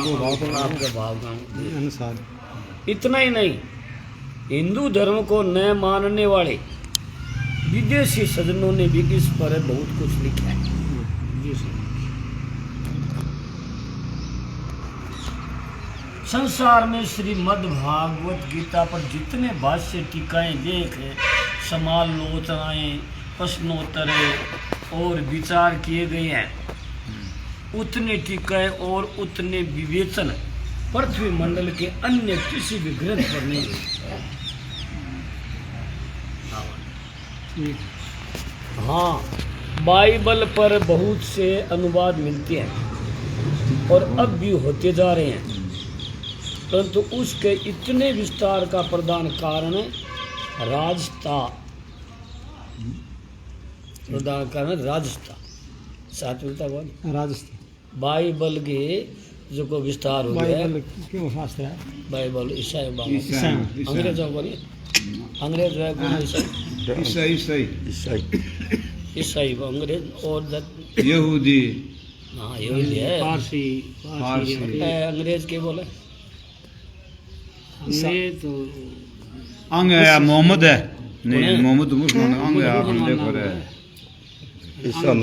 आपके भाव का अनुसार। इतना ही नहीं, हिंदू धर्म को न मानने वाले विदेशी सज्जनों ने भी इस पर बहुत कुछ लिखा है। संसार में श्रीमद् भागवत गीता पर जितने भाष्य, टीकाएं, लेख, समालोचनाएं, प्रश्नोत्तर और विचार किए गए हैं, उतने टीकाएं और उतने विवेचन पृथ्वी मंडल के अन्य किसी भी ग्रंथ पर नहीं है। हाँ, बाइबल पर बहुत से अनुवाद मिलते हैं और अब भी होते जा रहे हैं, परंतु उसके इतने विस्तार का प्रधान कारण राजस्था साथ मिलता राजस्थान। बाइबल के जो को विस्तार हो गया, क्यों शास्त्र है बाइबल ईसाई अंग्रेजों को नहीं, अंग्रेज ईसाई अंग्रेज और यहूदी, हाँ यहूदी है, फारसी अंग्रेज के बोले तो अंग है मोहम्मद है, नहीं मोहम्मद तो मुसलमान अंग है, हम देखो रहे ईसा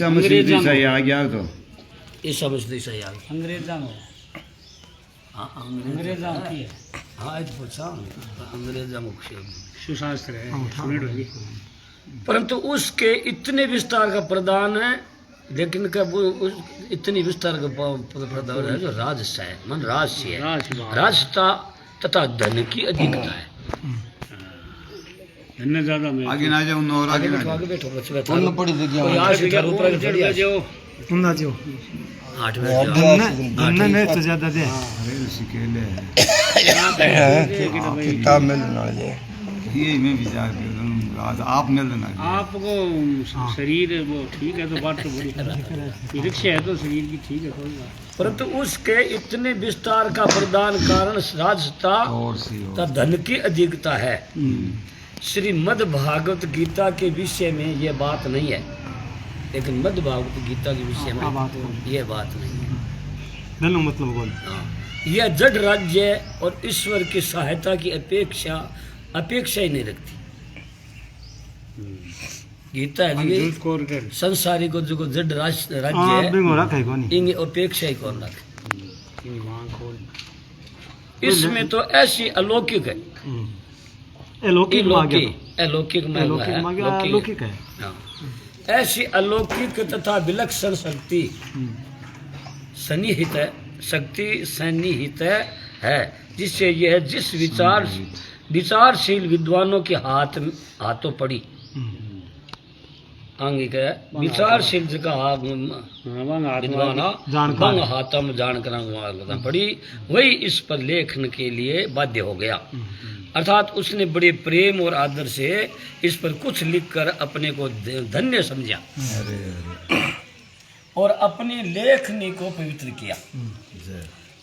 मसीह ईसाई आ गया तो ईसा मसीह ईसाई आ गया अंग्रेजा में। हाँ अंग्रेजा की है, हाँ ये तो पूछा अंग्रेजा मुख्य सुशास्त्र है, परंतु उसके इतने विस्तार का प्रदान है, लेकिन कब इतनी विस्तार का प्रदान है जो राजसा है, मन राजसी है, राजता तथा धन की अधिकता है। धन ज्यादा में आगे ना जाओ, और आगे बैठो बैठो पड़ी जगह ऊपर खड़ी जाओ सुनना जो 8 बजे ने तो ज्यादा दे अरे सिकेले किताब में ना ले ये मैं विचार कर रहा हूँ, आज आप मिल देना आपको शरीर वो ठीक है, तो बात तो बड़ी रिक्शा है तो शरीर की ठीक है कोई बात, परंतु उसके इतने विस्तार का प्रधान कारण राजता तथा धन की अधिकता है। श्रीमद् भागवत गीता के विषय में ये बात नहीं है, लेकिन मध्य भागवत गीता के विषय में ये बात नहीं है। धन मतलब यह जड़ राज्य और ईश्वर की सहायता की अपेक्षा ही नहीं रखती। गीता है संसारी को जो जड़ राज्य है, इनकी अपेक्षा ही कौन रखे। इसमें तो ऐसी अलौकिक है, अलौकिक है, ऐसी अलौकिक तथा विलक्षण शक्ति सन्निहित है, जिससे यह जिस विचारशील विद्वानों के हाथों पड़ी आंगिक है, विचारशील विद्वान हाथम जानकर पड़ी, वही इस पर लेखन के लिए बाध्य हो गया। अर्थात उसने बड़े प्रेम और आदर से इस पर कुछ लिखकर अपने को धन्य समझा और अपनी लेखनी को पवित्र किया।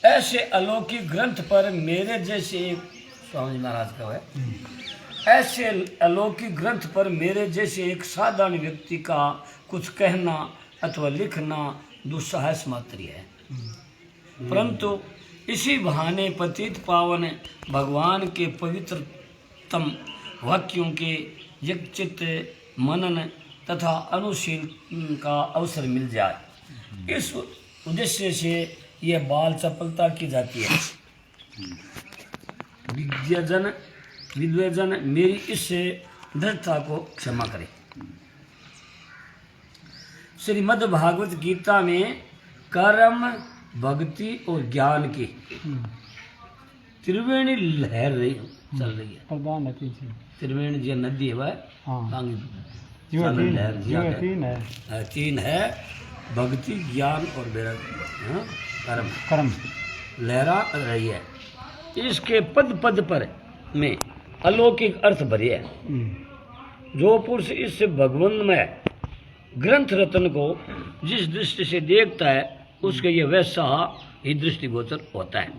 ऐसे अलौकिक ग्रंथ पर मेरे जैसे स्वामी महाराज का है, ऐसे अलौकिक ग्रंथ पर मेरे जैसे एक साधारण व्यक्ति का कुछ कहना अथवा लिखना दुस्साहस मात्र है, परंतु इसी बहाने पतित पावन भगवान के पवित्रतम वाक्यों के यकचित मनन तथा अनुशीलन का अवसर मिल जाए, इस उद्देश्य से यह बाल चपलता की जाती है। विद्वजन मेरी इस दृढ़ता को क्षमा करें। श्रीमद् भागवत गीता में कर्म, भक्ति और ज्ञान की त्रिवेणी लहर चल रही है। प्रधान है त्रिवेणी जो नदी है वह तीन है, भक्ति, ज्ञान और कर्म लहरा रही है। इसके पद पद पर में अलौकिक अर्थ भरे है। जो पुरुष इस भगवन्मय ग्रंथ रत्न को जिस दृष्टि से देखता है, उसके ये वैसा ही दृष्टिगोचर होता है।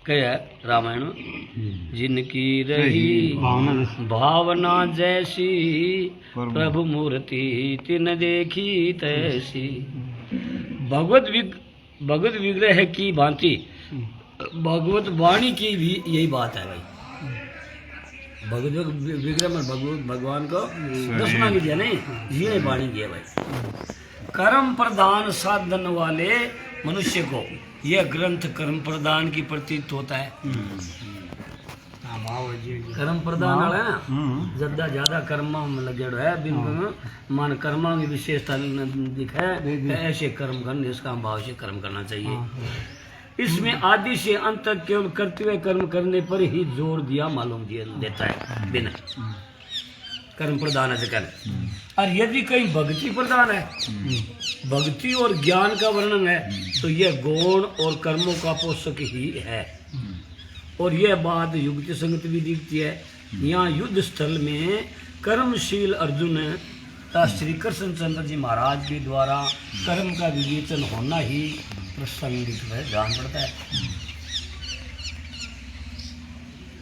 क्या रामायण जिनकी रही भावना जैसी, प्रभु मूर्ति तिन देखी तैसी, भगवत विग्रह की भांति भगवत वाणी की भी यही बात है भाई। भगवत विग्रह में भगवान को दर्शना की दिया नहीं, ये वाणी की है भाई। कर्म प्रधान साधन वाले मनुष्य को यह ग्रंथ कर्म प्रदान की प्रतीत होता है। कर्म प्रदान वाला है ना, ज्यादा कर्म में लगे है, बिन मान कर्मा की विशेषता दिखे, ऐसे कर्म करने इसका भाव से कर्म करना चाहिए। इसमें आदि से अंत तक केवल करते हुए कर्म करने पर ही जोर दिया मालूम देता है, बिना कर्म प्रदान है कर्म। और यदि कहीं भक्ति प्रदान है, भक्ति और ज्ञान का वर्णन है, तो यह गुण और कर्मों का पोषक ही है। और यह बात युक्ति संगत भी दिखती है। यहाँ युद्ध स्थल में कर्मशील अर्जुन श्री कृष्ण चंद्र जी महाराज के द्वारा कर्म का विवेचन होना ही प्रसंगिक है, जान पड़ता है।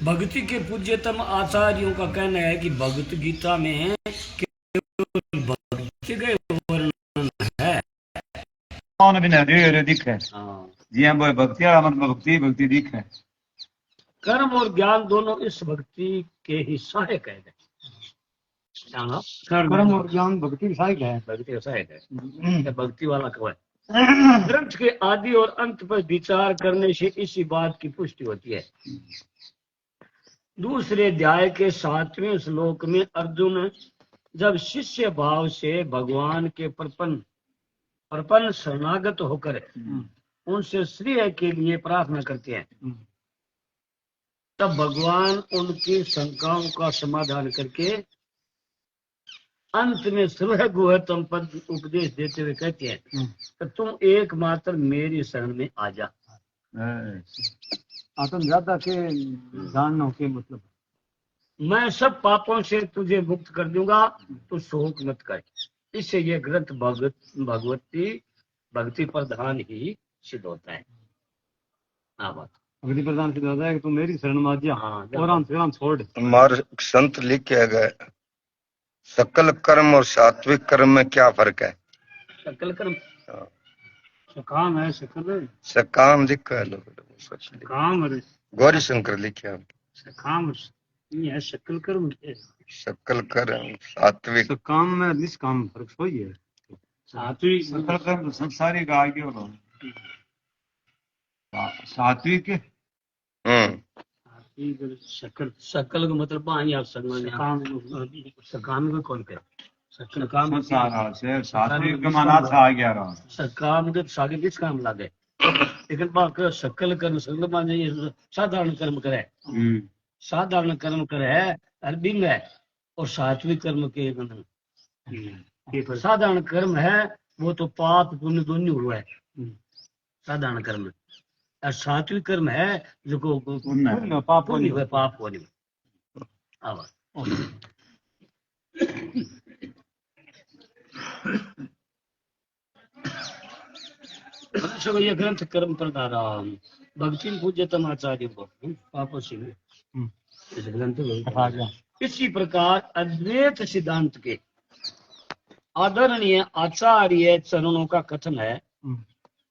भक्ति के पूज्यतम आचार्यों का कहना है कि भगवत गीता में केवल भक्ति का वर्णन है। कौन भी नहीं दिखे हाँ। जी हाँ, भक्ति मतलब भक्ति दिखे। कर्म और ज्ञान दोनों इस भक्ति के ही सहायक है। कर्म और ज्ञान भक्ति की सहायक है। भक्ति का सहायक है, भक्ति वाला कौन है। ग्रंथ के आदि और अंत पर विचार करने से इसी बात की पुष्टि होती है। दूसरे अध्याय के 7वें श्लोक में अर्जुन जब शिष्य भाव से भगवान के प्रपन्न शरणागत होकर उनसे श्रेय के लिए प्रार्थना करते हैं, तब भगवान उनकी शंकाओं का समाधान करके अंत में सर्वगुहतम पद उपदेश देते हुए कहते हैं तो तुम एकमात्र मेरी शरण में आ जा। आत्म ज्यादा के जानना के मतलब मैं सब पापों से तुझे मुक्त कर दूंगा, तू शोक मत कर। इससे यह ग्रंथ भक्ति प्रधान ही सिद्ध होता है। बात भक्ति प्रधान सिद्ध होता है कि तुम मेरी शरण में आ जा। हाँ, और छोड़ हमारे संत लिख के गए, सकल कर्म और सात्विक कर्म में क्या फर्क है? सकल कर्म सकाम है, सकल सकाम लिखा है, काम गौरी शंकर लिखे हैं। सकाम नहीं है, सकल कर्म है। सकल कर्म सात्विक काम में निष्काम फर्क सोई है। सात्विक सकल कर्म संसारिक आगे बोलो, सात्विक सकल का मतलब सकाम को कौन करे? सकाम सात्विक का माना था आ गया रहा। सकाम के सागे किस काम लागे, लेकिन बात सकल कर्म सकल माने साधारण कर्म करे, साधारण कर्म करे अरबी में, और सात्विक कर्म के साधारण कर्म है वो तो पाप पुण्य दोनों हुआ है साधारण कर्म, और सात्विक कर्म है जो को पाप नहीं हुआ, पाप हो नहीं। ये ग्रंथ कर्म प्रदान भक्ति पूज्यतम आचार्य को पापों से इस ग्रंथ। इसी प्रकार अद्वैत सिद्धांत के आदरणीय आचार्य चरणों का कथन है,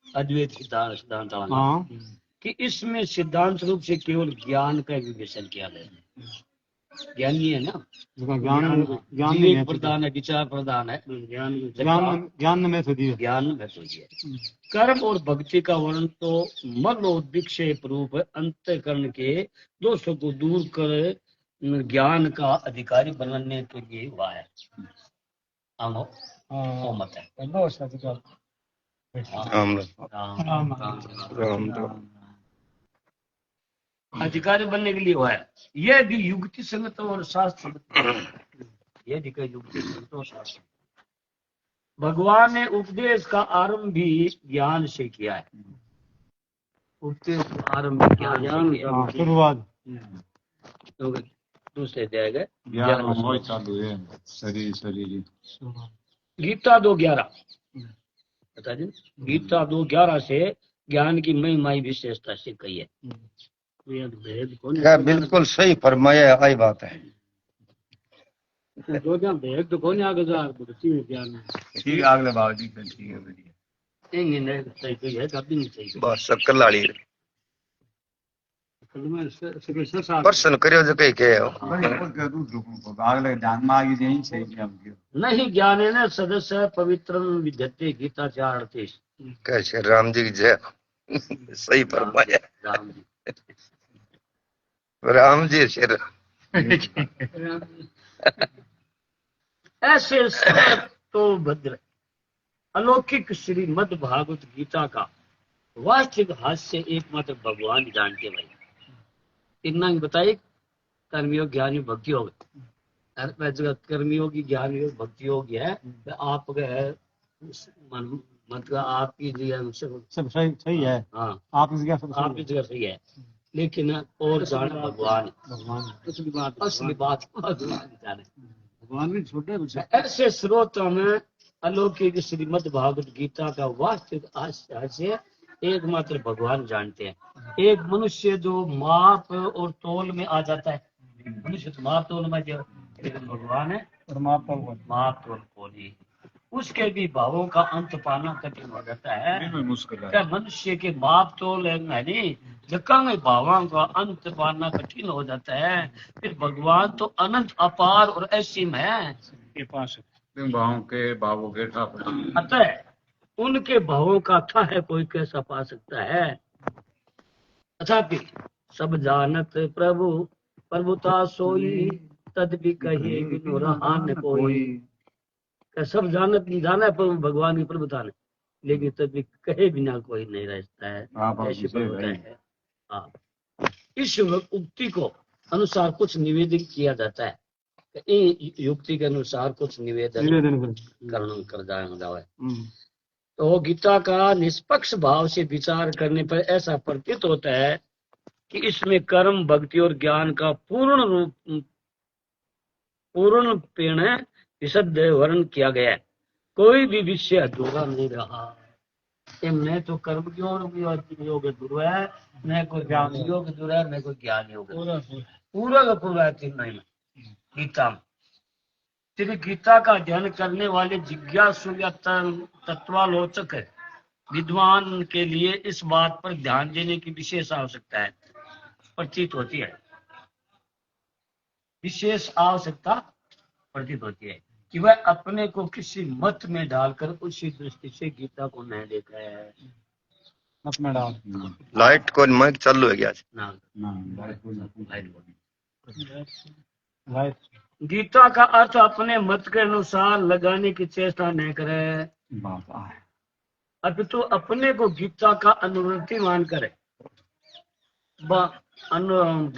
अद्वैत सिद्धांत कि इसमें सिद्धांत रूप से केवल ज्ञान का विवेचन किया गया है। ज्ञान ही है ना, ज्ञान प्रदान है, विचार प्रदान है, ज्ञान में तो दिया। कर्म और भक्ति का वर्णन तो मनोविक्षेप रूप अंतःकरण के दोषों को दूर कर ज्ञान का अधिकारी बनने के लिए हुआ है। मत है अधिकारी बनने के लिए हुआ है। यह भी युक्ति संगत और शास्त्र, यह भी युक्ति संगत और शास्त्र। भगवान ने उपदेश का आरंभ भी ज्ञान से किया है। उपदेश का आरंभ ज्ञान शुरुआत दूसरे अध्याय गए चालू है शरीर गीता 2:11 बता दें। गीता 2:11 से ज्ञान की महिमाई विशेषता से कही है। क्या बिल्कुल सही फरमाया, आई बात है। भेद तो कौन आगे जा ज्ञान ठीक अगले बाबू जी ठीक है। इंग सही कोई है कभी नहीं सही बस शक्ल वाली असल में से साथ प्रश्न करियो जो कहीं के हो આગળ ધ્યાનમાં આવી જાય છે કે આમ કયો नहीं ज्ञानेन सदस्य पवित्रं विद्यते गीता 4:38 कैसे राम जी की जय सही फरमाया राम जी राम जी शेर ऐसे तो भद्र अलौकिक श्रीमद् भागवत गीता का वास्तविक हास्य एकमात्र भगवान जानते भाई इतना ही बताइए कर्मयोग ज्ञान योग भक्ति योग हर जगह कर्मयोगी ज्ञान योग भक्ति योग है तो आप मतलब आपकी जगह सब सही है। हाँ आप इस सब आपकी जगह सही है लेकिन और जाने भगवान भगवान असली बात भगवान जाने भगवान भी छोटे कुछ ऐसे स्रोतों में अलौकिक श्रीमद् भागवत गीता का वास्तविक हास्य एकमात्र भगवान जानते हैं। एक मनुष्य जो माप और तोल में आ जाता है, मनुष्य तो माप तोल में जो लेकिन भगवान है और माप तोल कोली उसके भी भावों का अंत पाना कठिन हो जाता है। मुश्किल क्या मनुष्य के माप तोल है नहीं जगह भावों का अंत पाना कठिन हो जाता है। फिर भगवान तो अनंत अपार और असीम है के पास ભાવ કે ભાવો કે ઠાપડા अतः उनके भावों का था है कोई कैसा पा सकता है। तथापि सब जानत प्रभु प्रभुता सोई तद भी कहे बिनु रहा न कोई। क्या सब जानत जाना है प्रभु भगवान की प्रभुता ने लेकिन तब भी कहे बिना कोई नहीं रहता है ऐसी प्रभुता है। हाँ इस उक्ति को अनुसार कुछ निवेदन किया जाता है युक्ति के अनुसार कुछ निवेदन कर जाए तो गीता का निष्पक्ष भाव से विचार करने पर ऐसा प्रतीत होता है कि इसमें कर्म भक्ति और ज्ञान का पूर्ण पेण विशद वर्णन किया गया है। कोई भी विषय अधूरा नहीं रहा। मैं तो कर्म योग अधूरा है न कोई ज्ञान योग अधूरा है न कोई ज्ञान योग पूरा का पूरा है तीनों में गीता में। श्री गीता का अध्ययन करने वाले जिज्ञासु या तत्वालोचक विद्वान के लिए इस बात पर ध्यान देने की विशेष आवश्यकता है प्रतीत होती है। विशेष आवश्यकता प्रतीत होती है कि वह अपने को किसी मत में डालकर उसी दृष्टि से गीता को नहीं देखा है। मत में डाल लाइट को माइक चालू है क्या ना लाइट गीता का अर्थ अपने मत के अनुसार लगाने की चेष्टा न करे अपितु अपने को गीता का अनुवृत्ति मान करे।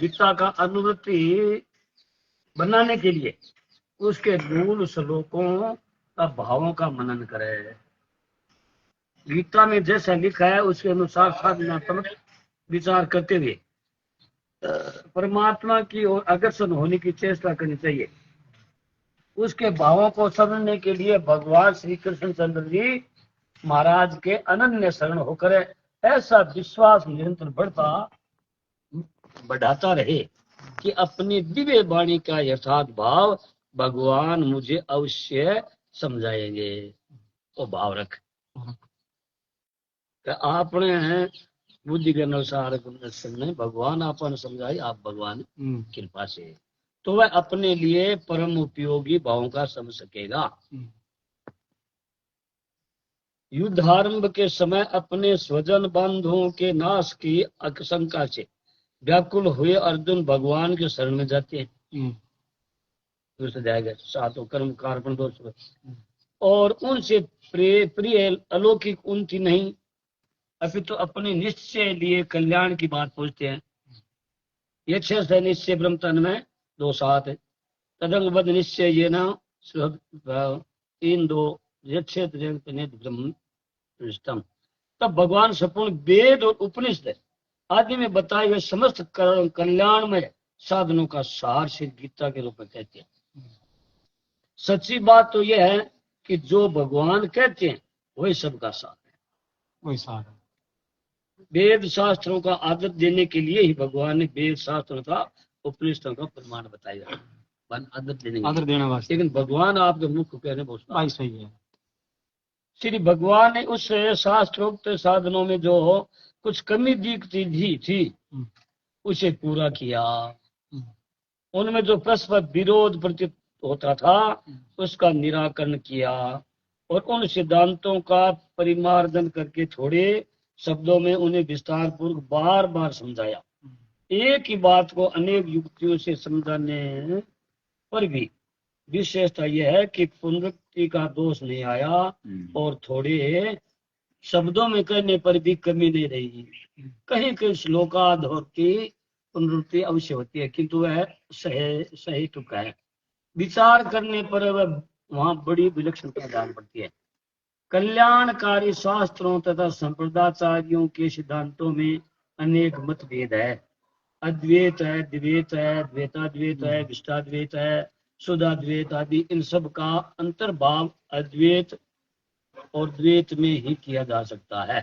गीता का अनुवृत्ति बनाने के लिए उसके मूल श्लोकों का भावों का मनन करे। गीता में जैसा लिखा है उसके अनुसार साधनात्मक विचार करते हुए परमात्मा की ओर अग्रसर होने की चेष्टा करनी चाहिए। उसके भावों को समझने के लिए भगवान श्री कृष्ण चंद्र जी महाराज के अनन्य शरण होकर ऐसा विश्वास निरंतर बढ़ाता रहे कि अपनी दिव्य वाणी का यथार्थ भाव भगवान मुझे अवश्य समझाएंगे। वो भाव रख आपने बुद्धि के अनुसार भगवान आपन समझाई आप भगवान कृपा से तो वह अपने लिए परम उपयोगी भावों का समझ सकेगा। युद्धारंभ के समय अपने स्वजन बंधुओं के नाश की आशंका से व्याकुल हुए अर्जुन भगवान के शरण में जाते हैं। दूसरे जाएगा सातों कर्म कार्पण दोष और उनसे प्रिय अलौकिक उनकी नहीं अभी तो अपने निश्चय लिए कल्याण की बात पूछते हैं। ये 6 निश्चय ब्रह्म तन में 2:7 तदंगबद्ध निश्चय ये ना 3:2 ब्रह्म तब भगवान संपूर्ण वेद और उपनिषद आदि में बताए हुए समस्त कल्याण में साधनों का सार से गीता के रूप में कहते हैं। सच्ची बात तो यह है कि जो भगवान कहते हैं वही सबका सार है। वही सार है। वेद शास्त्रों का आदर देने के लिए ही भगवान ने वेद शास्त्रों का उपनिषदों का प्रमाण बताया आदर देने वास्ते। लेकिन भगवान आपके मुख को कहने बहुत भाई सही है। श्री भगवान ने उस शास्त्रोक्त साधनों में जो कुछ कमी दिखती थी उसे पूरा किया। उनमें जो परस्पर विरोध प्रतीत होता था उसका निराकरण किया और उन सिद्धांतों का परिमार्जन करके थोड़े शब्दों में उन्हें विस्तार पूर्वक बार बार समझाया। एक ही बात को अनेक युक्तियों से समझाने पर भी विशेषता यह है कि पुनरुक्ति का दोष नहीं आया और थोड़े शब्दों में कहने पर भी कमी नहीं रही। कहीं कहीं श्लोकाध की पुनरुक्ति अवश्य होती है किंतु वह सही टुका है। विचार करने पर वह वहां बड़ी विलक्षणता जान पड़ती है। कल्याणकारी शास्त्रों तथा संप्रदाचार्यों के सिद्धांतों में अनेक मतभेद है। अद्वैत है, द्वैत है, द्वैताद्वैत है, विशिष्टाद्वैत है, शुद्धाद्वैत आदि, इन सब का अंतर्भाव अद्वैत और द्वैत में ही किया जा सकता है।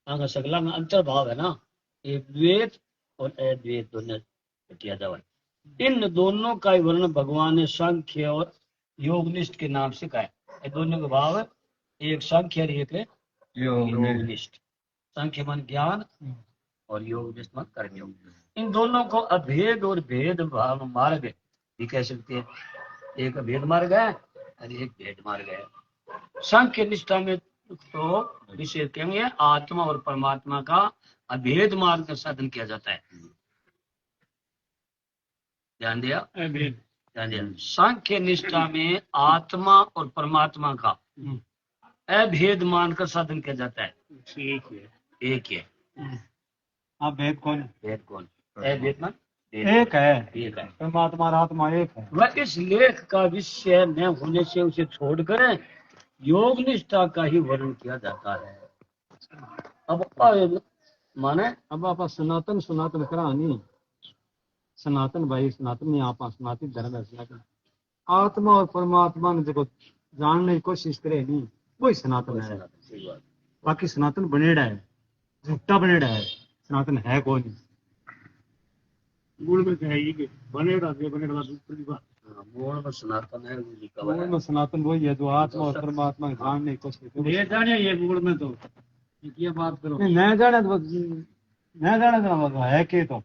अगर सगला में अंतर्भाव है ना, एक द्वैत और अद्वैत दोनों किया जाए। इन दोनों का वर्णन भगवान ने सांख्य और योगनिष्ठ के नाम से कहा है। ये दोनों का भाव है, एक सांख्य और एक योगनिष्ठ। सांख्य मन ज्ञान और योगनिष्ठ मन कर्मयोग। इन दोनों को अभेद और भेद भाव मार्ग भी कह सकते हैं। एक अभेद मार्ग है और एक भेद मार्ग है। सांख्य निष्ठा में तो विशेष कहेंगे आत्मा और परमात्मा का अभेद मार्ग का साधन किया जाता है। ध्यान दिया? ध्यान दिया। सांख्य निष्ठा में आत्मा और परमात्मा का अभेद मान का साधन किया जाता है। एक है। हाँ, भेद कौन? भेद कौन? अभेद मान एक है। एक है। परमात्मा और आत्मा एक है। वह इस लेख का विषय न होने से उसे छोड़कर योग निष्ठा का ही वर्णन किया जाता है। अब माने अब आप सनातन करानी सनातन भाई सनातन नहीं आप सनातन धर्म है। सनातन आत्मा और परमात्मा ने देखो जानने की कोशिश करे नहीं, वही सनातन है। बाकी सनातन बनेड़ा है, झूठा बनेड़ा है, सनातन है कौन? गुण में कहेगी बनेड़ा दूसरी बात। मूल में सनातन है। मूल में सनातन वही है जो आत्मा और परमात्मा जानने की कोशिश करे। ये जाने ये मूल में तो ये बात करो नहीं जाने तो है के तो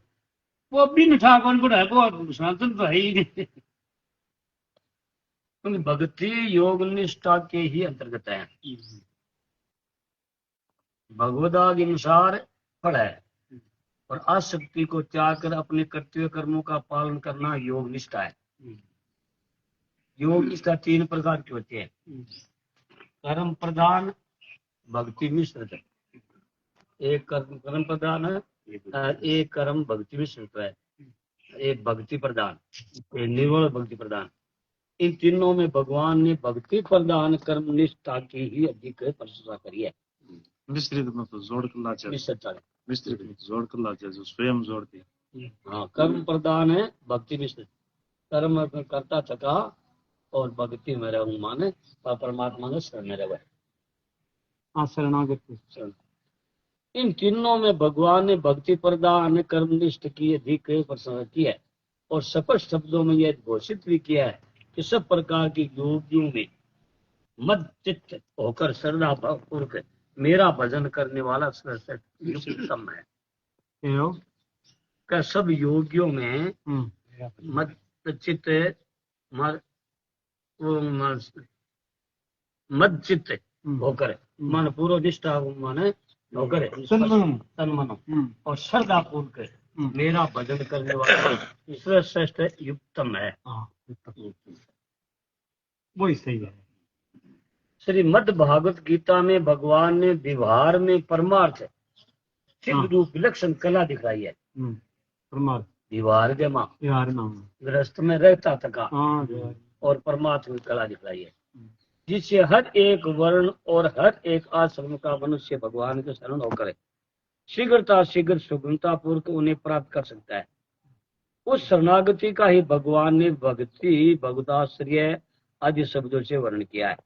वो भी मिठा कौन को है, वो सनातन तो है ही नहीं। भक्ति योग निष्ठा के ही अंतर्गत है। भगवदाग अनुसार फल है और आसक्ति को त्याग कर अपने कर्तव्य कर्मों का पालन करना योग निष्ठा है। योग निष्ठा 3 प्रकार की होती है। कर्म प्रधान, भक्ति मिश्रित। एक कर्म प्रधान है, एक कर्म भक्ति मिश्रित है, एक भक्ति प्रधान, एक निर्मल भक्ति प्रधान। इन तीनों में भगवान ने भक्ति प्रधान कर्म निष्ठा की ही अधिक प्रशंसा करी है। मिश्रित मतलब जोड़ कर ला चाहिए। मिश्रित जोड़ कर ला चाहिए, स्वयं जोड़ते। हाँ, कर्म प्रधान है, भक्ति मिश्रित। कर्म करता थका और भक्ति में रहूं माने परमात्मा ने शरण में रहे। हाँ, शरणागति। इन तीनों में भगवान ने भक्ति प्रदान कर्मनिष्ठ की अधिक प्रशंसा की है और स्पष्ट शब्दों में यह घोषित भी किया है कि सब प्रकार की योगियों में मद चित्त होकर श्रद्धा पूर्वक मेरा भजन करने वाला श्रेष्ठ उत्तम है। क्या सब योगियों में मद चित्त मद चित्त होकर मन पूर्व निष्ठा माने होकर तन मनो और श्रद्धा पूर्वक मेरा भजन करने वाला श्रेष्ठ युक्तम है। वही सही है। श्रीमद् भागवत गीता में भगवान ने व्यवहार में परमार्थ सिद्ध रूप विलक्षण कला दिखाई है। परमार्थ व्यवहार के माँ गृहस्थ में रहता थका और परमार्थ में कला दिखाई है जिससे हर एक वर्ण और हर एक आश्रम का मनुष्य भगवान के शरण होकर शीघ्र सुगमता पूर्वक उन्हें प्राप्त कर सकता है। उस शरणागति का ही भगवान ने भक्ति भगवदाश्रय आदि शब्दों से वर्णन किया है।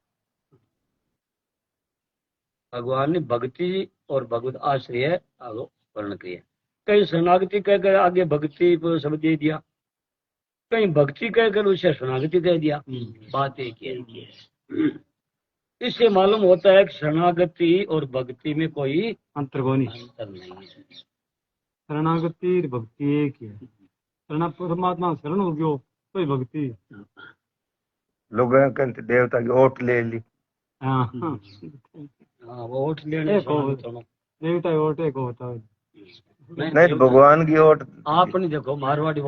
भगवान ने भक्ति और भगवत आश्रय वर्णन किया। कहीं शरणागति कहकर आगे भक्ति शब्द दे दिया, कहीं भक्ति कहकर उसे शरणागति कह दिया। बात एक ही है। इससे मालूम होता है कि शरणागति और भक्ति में कोई अंतर को नहीं। अंतर नहीं है। शरणागति और भक्ति एक ही है। शरण परमात्मा शरण हो गयो तो ही भक्ति। लोग कहते देवता की ओट ले ली। हाँ हाँ, वो वोट लेने एक हो दोनों। देवता वोट एक होता है। नहीं तो भगवान की ओट। आपने देखो मारवाड़ी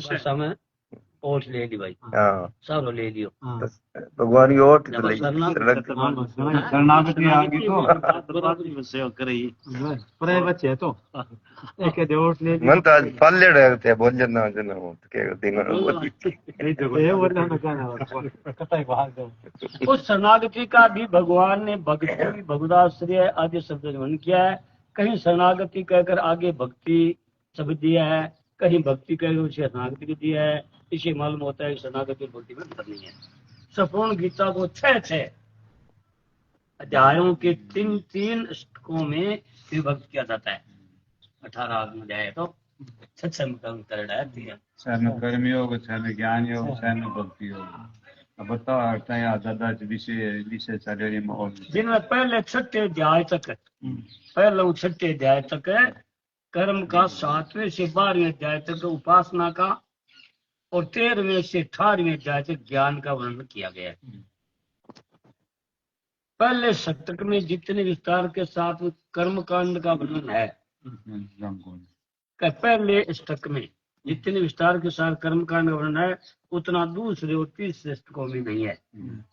भाषा में वोट ले ली भाई, हाँ सारो ले लियो। हाँ भगवान की ओट जब तो ले शरणागति आ गई तो पर बच्चे है तो एक है वोट ले मन तो आज फल ले रहे थे बोल जना जना हो के दिन ये बोलना ना कहना कतई भाग दो। उस शरणागति का भी भगवान ने भक्ति भगुदाश्रय आदि शब्द वर्णन किया है। कहीं शरणागति कहकर आगे भक्ति शब्द दिया है, कहीं भक्ति कहकर उसे शरणागति को दिया है। इसे मालूम होता है कि शरणागति और भक्ति में अंतर नहीं है। संपूर्ण गीता को 6 अध्यायों के 3 अष्टकों में विभक्त किया जाता है। 18 अध्याय है तो 6 में अंतर है। छन कर्म योग, छन ज्ञान योग, छन भक्ति योग। अब बताओ हरता है दादा विषय विषय चले में और जिनमें पहले 6 अध्याय तक पहले 6 अध्याय तक कर्म का, 7वें से 12वें अध्याय तक उपासना का और 13वें से 18वें अध्याय तक ज्ञान का वर्णन किया गया है। पहले शतक में जितने विस्तार के साथ कर्म कांड का वर्णन है, पहले शतक में जितने विस्तार के साथ कर्म कांड का वर्णन है उतना दूसरे और तीसरे शतकों में नहीं है।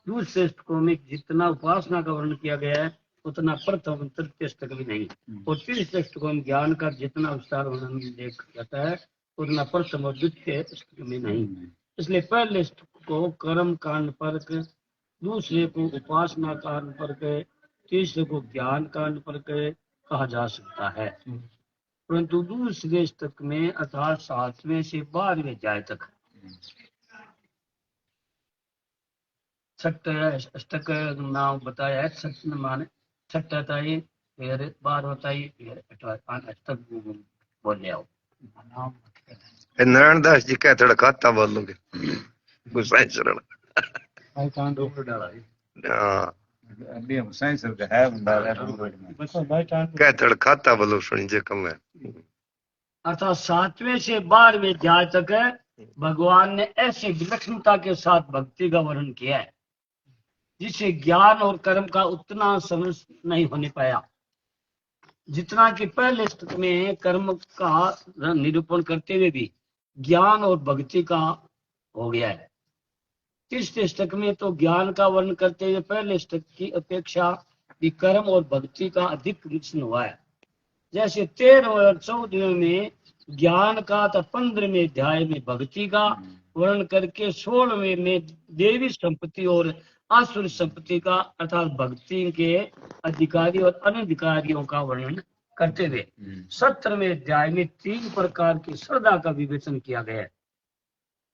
दूसरे शतकों में जितना उपासना का वर्णन किया गया है उतना प्रथम तृतीय शतक में नहीं, और तीसरे शतकों में ज्ञान का जितना विस्तार वर्णन देखा जाता है उतना प्रथम और द्वितीय शतक में नहीं। इसलिए पहले शतक को कर्म कांड पर, दूसरे को उपासना कांड पर, तीसरे को ज्ञान कांड पर कहा जा सकता है। परंतु दूसरे शतक में अर्थात 7वें से 12वें अध्याय तक शतक नाम बताया है। सत्य माने छठ बताइए, फिर 12 बताइए, फिर 18 तक बोले आओ। नारायण दास जी का थोड़ा खाता बोलोगे गुस्सा चरण। हाँ अभी हम साइंस है बंदा क्या थोड़ा खाता बोलो सुनी जे कम है। अर्थात 7वें से 12वें अध्याय तक भगवान ने ऐसे विलक्षणता के साथ भक्ति का वर्णन किया है जिससे ज्ञान और कर्म का उतना समझ नहीं होने पाया जितना कि पहले शतक में कर्म का निरूपण करते हुए भी ज्ञान और भक्ति का हो गया है। तीसरे शतक में तो ज्ञान का वर्णन करते हुए पहले शतक की अपेक्षा भी कर्म और भक्ति का अधिक विकसन हुआ है। जैसे 13 और 14 में ज्ञान का तो 15वें अध्याय में भक्ति का वर्णन करके 16वें में देवी संपत्ति और आसुर संपत्ति का अर्थात भक्ति के अधिकारी और अनधिकारियों का वर्णन करते हुए 17वें अध्याय में 3 प्रकार की श्रद्धा का विवेचन किया गया है,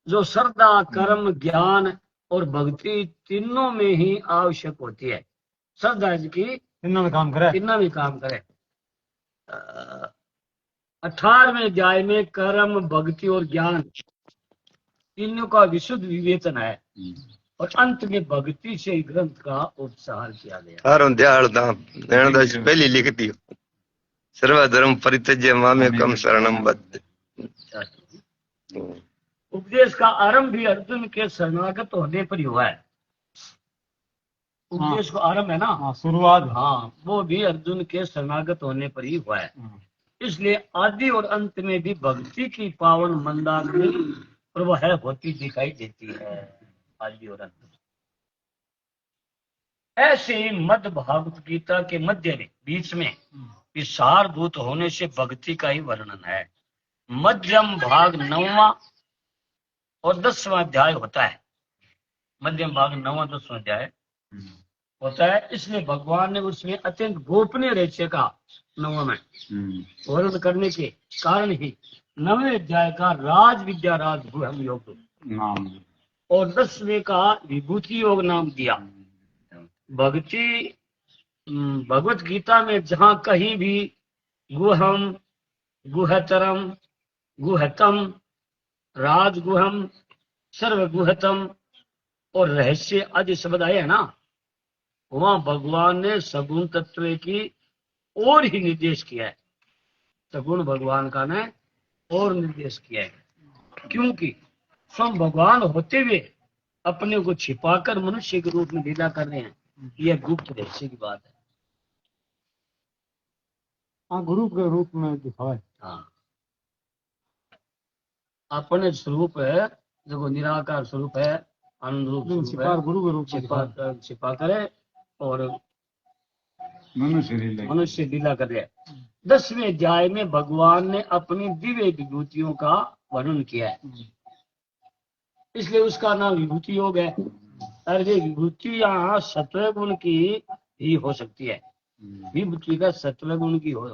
जो श्रद्धा कर्म ज्ञान और भक्ति तीनों में ही आवश्यक होती है। श्रद्धा की तीनों में काम करे। 18वें अध्याय में कर्म भक्ति और ज्ञान तीनों का विशुद्ध विवेचन है और अंत में भक्ति से ग्रंथ का उपसार किया गया। हारों दयाल नारायण दास पहली लिख दी सर्वधर्म परित्यज्य मामेकम शरणम बद्ध। उपदेश का आरंभ भी अर्जुन के शरणागत होने पर ही हुआ है। उपदेश का आरंभ है ना, शुरुआत, हाँ, वो भी अर्जुन के शरणागत होने पर ही हुआ है। इसलिए आदि और अंत में भी भक्ति की पावन मंदाकिनी प्रवाह होती दिखाई देती है। आदि और अंत ऐसे मध्य भागवत गीता के मध्य में बीच में विसारभूत होने से भक्ति का ही वर्णन है। मध्यम भाग 9वां और 10वां अध्याय होता है। मध्यम भाग 9वां 10वां अध्याय होता है, इसलिए भगवान ने उसमें अत्यंत गोपनीय रहस्य का 9वां में वर्णन करने के कारण ही 9वें अध्याय का राज विद्या राज गुह्यम योग नाम और 10वें का विभूति योग नाम दिया। भक्ति भगवत गीता में जहाँ कहीं भी गुहम, गुहतरम, गुहतम, राजगुहम, सर्वगुहतम और रहस्य आदि शब्द आए हैं ना, वहां भगवान ने सगुण तत्व की और ही निर्देश किया है। सगुण भगवान का ने और निर्देश किया है, क्योंकि स्वयं भगवान होते हुए अपने को छिपाकर मनुष्य के रूप में लीला कर रहे हैं। यह गुप्त रहस्य की बात है। हाँ, गुरु के रूप में दिखाए। हाँ, अपने स्वरूप है, देखो निराकार स्वरूप है, आनंद रूप स्वरूप छिपा है, गुरु के रूप में दिखाए। छिपा करे और मनुष्य मनुष्य लीला कर रहे हैं। 10वें अध्याय में भगवान ने अपनी दिव्य विभूतियों का वर्णन किया है, इसलिए उसका नाम विभूति योग है। और ये विभूतियां सत्व गुण की ही हो सकती है। विभूति का सत्व गुण की हो,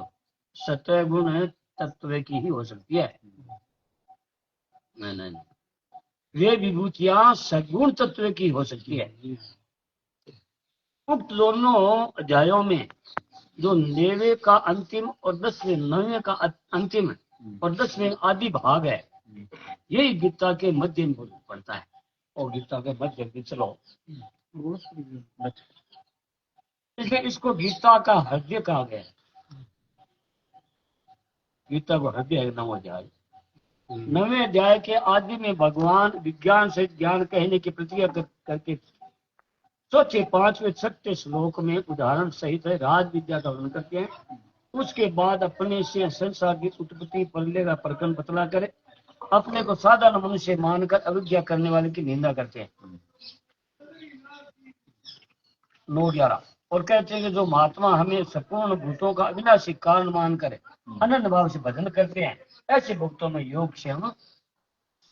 सत्व गुण तत्व की ही हो सकती है। नहीं, वे विभूतियां सगुण तत्व की हो सकती है। उक्त दोनों अध्यायों में जो 9वें का अंतिम और 10वें 9वें का अंतिम और 10वें आदि भाग है, यही गीता के मध्य में पड़ता है। और गीता के मध्य में चलो, इसलिए इसको गीता का हृदय कहा गया है। गीता को हृदय 9वां अध्याय। 9वें अध्याय के आदि में भगवान विज्ञान से ज्ञान कहने की प्रतिज्ञा करके चौथे 5वें 6वें श्लोक में उदाहरण सहित है राज विद्या का वर्णन करते हैं। उसके बाद अपने से संसार की उत्पत्ति प्रलय का प्रकरण बतला करे अपने को साधारण मनुष्य मानकर अविद्या करने वाले की निंदा करते हैं। 9:11 और कहते हैं कि जो महात्मा हमें संपूर्ण भूतों का अविनाशी कारण मानकर अनन्य भाव से भजन करते हैं, ऐसे भक्तों में योग से हम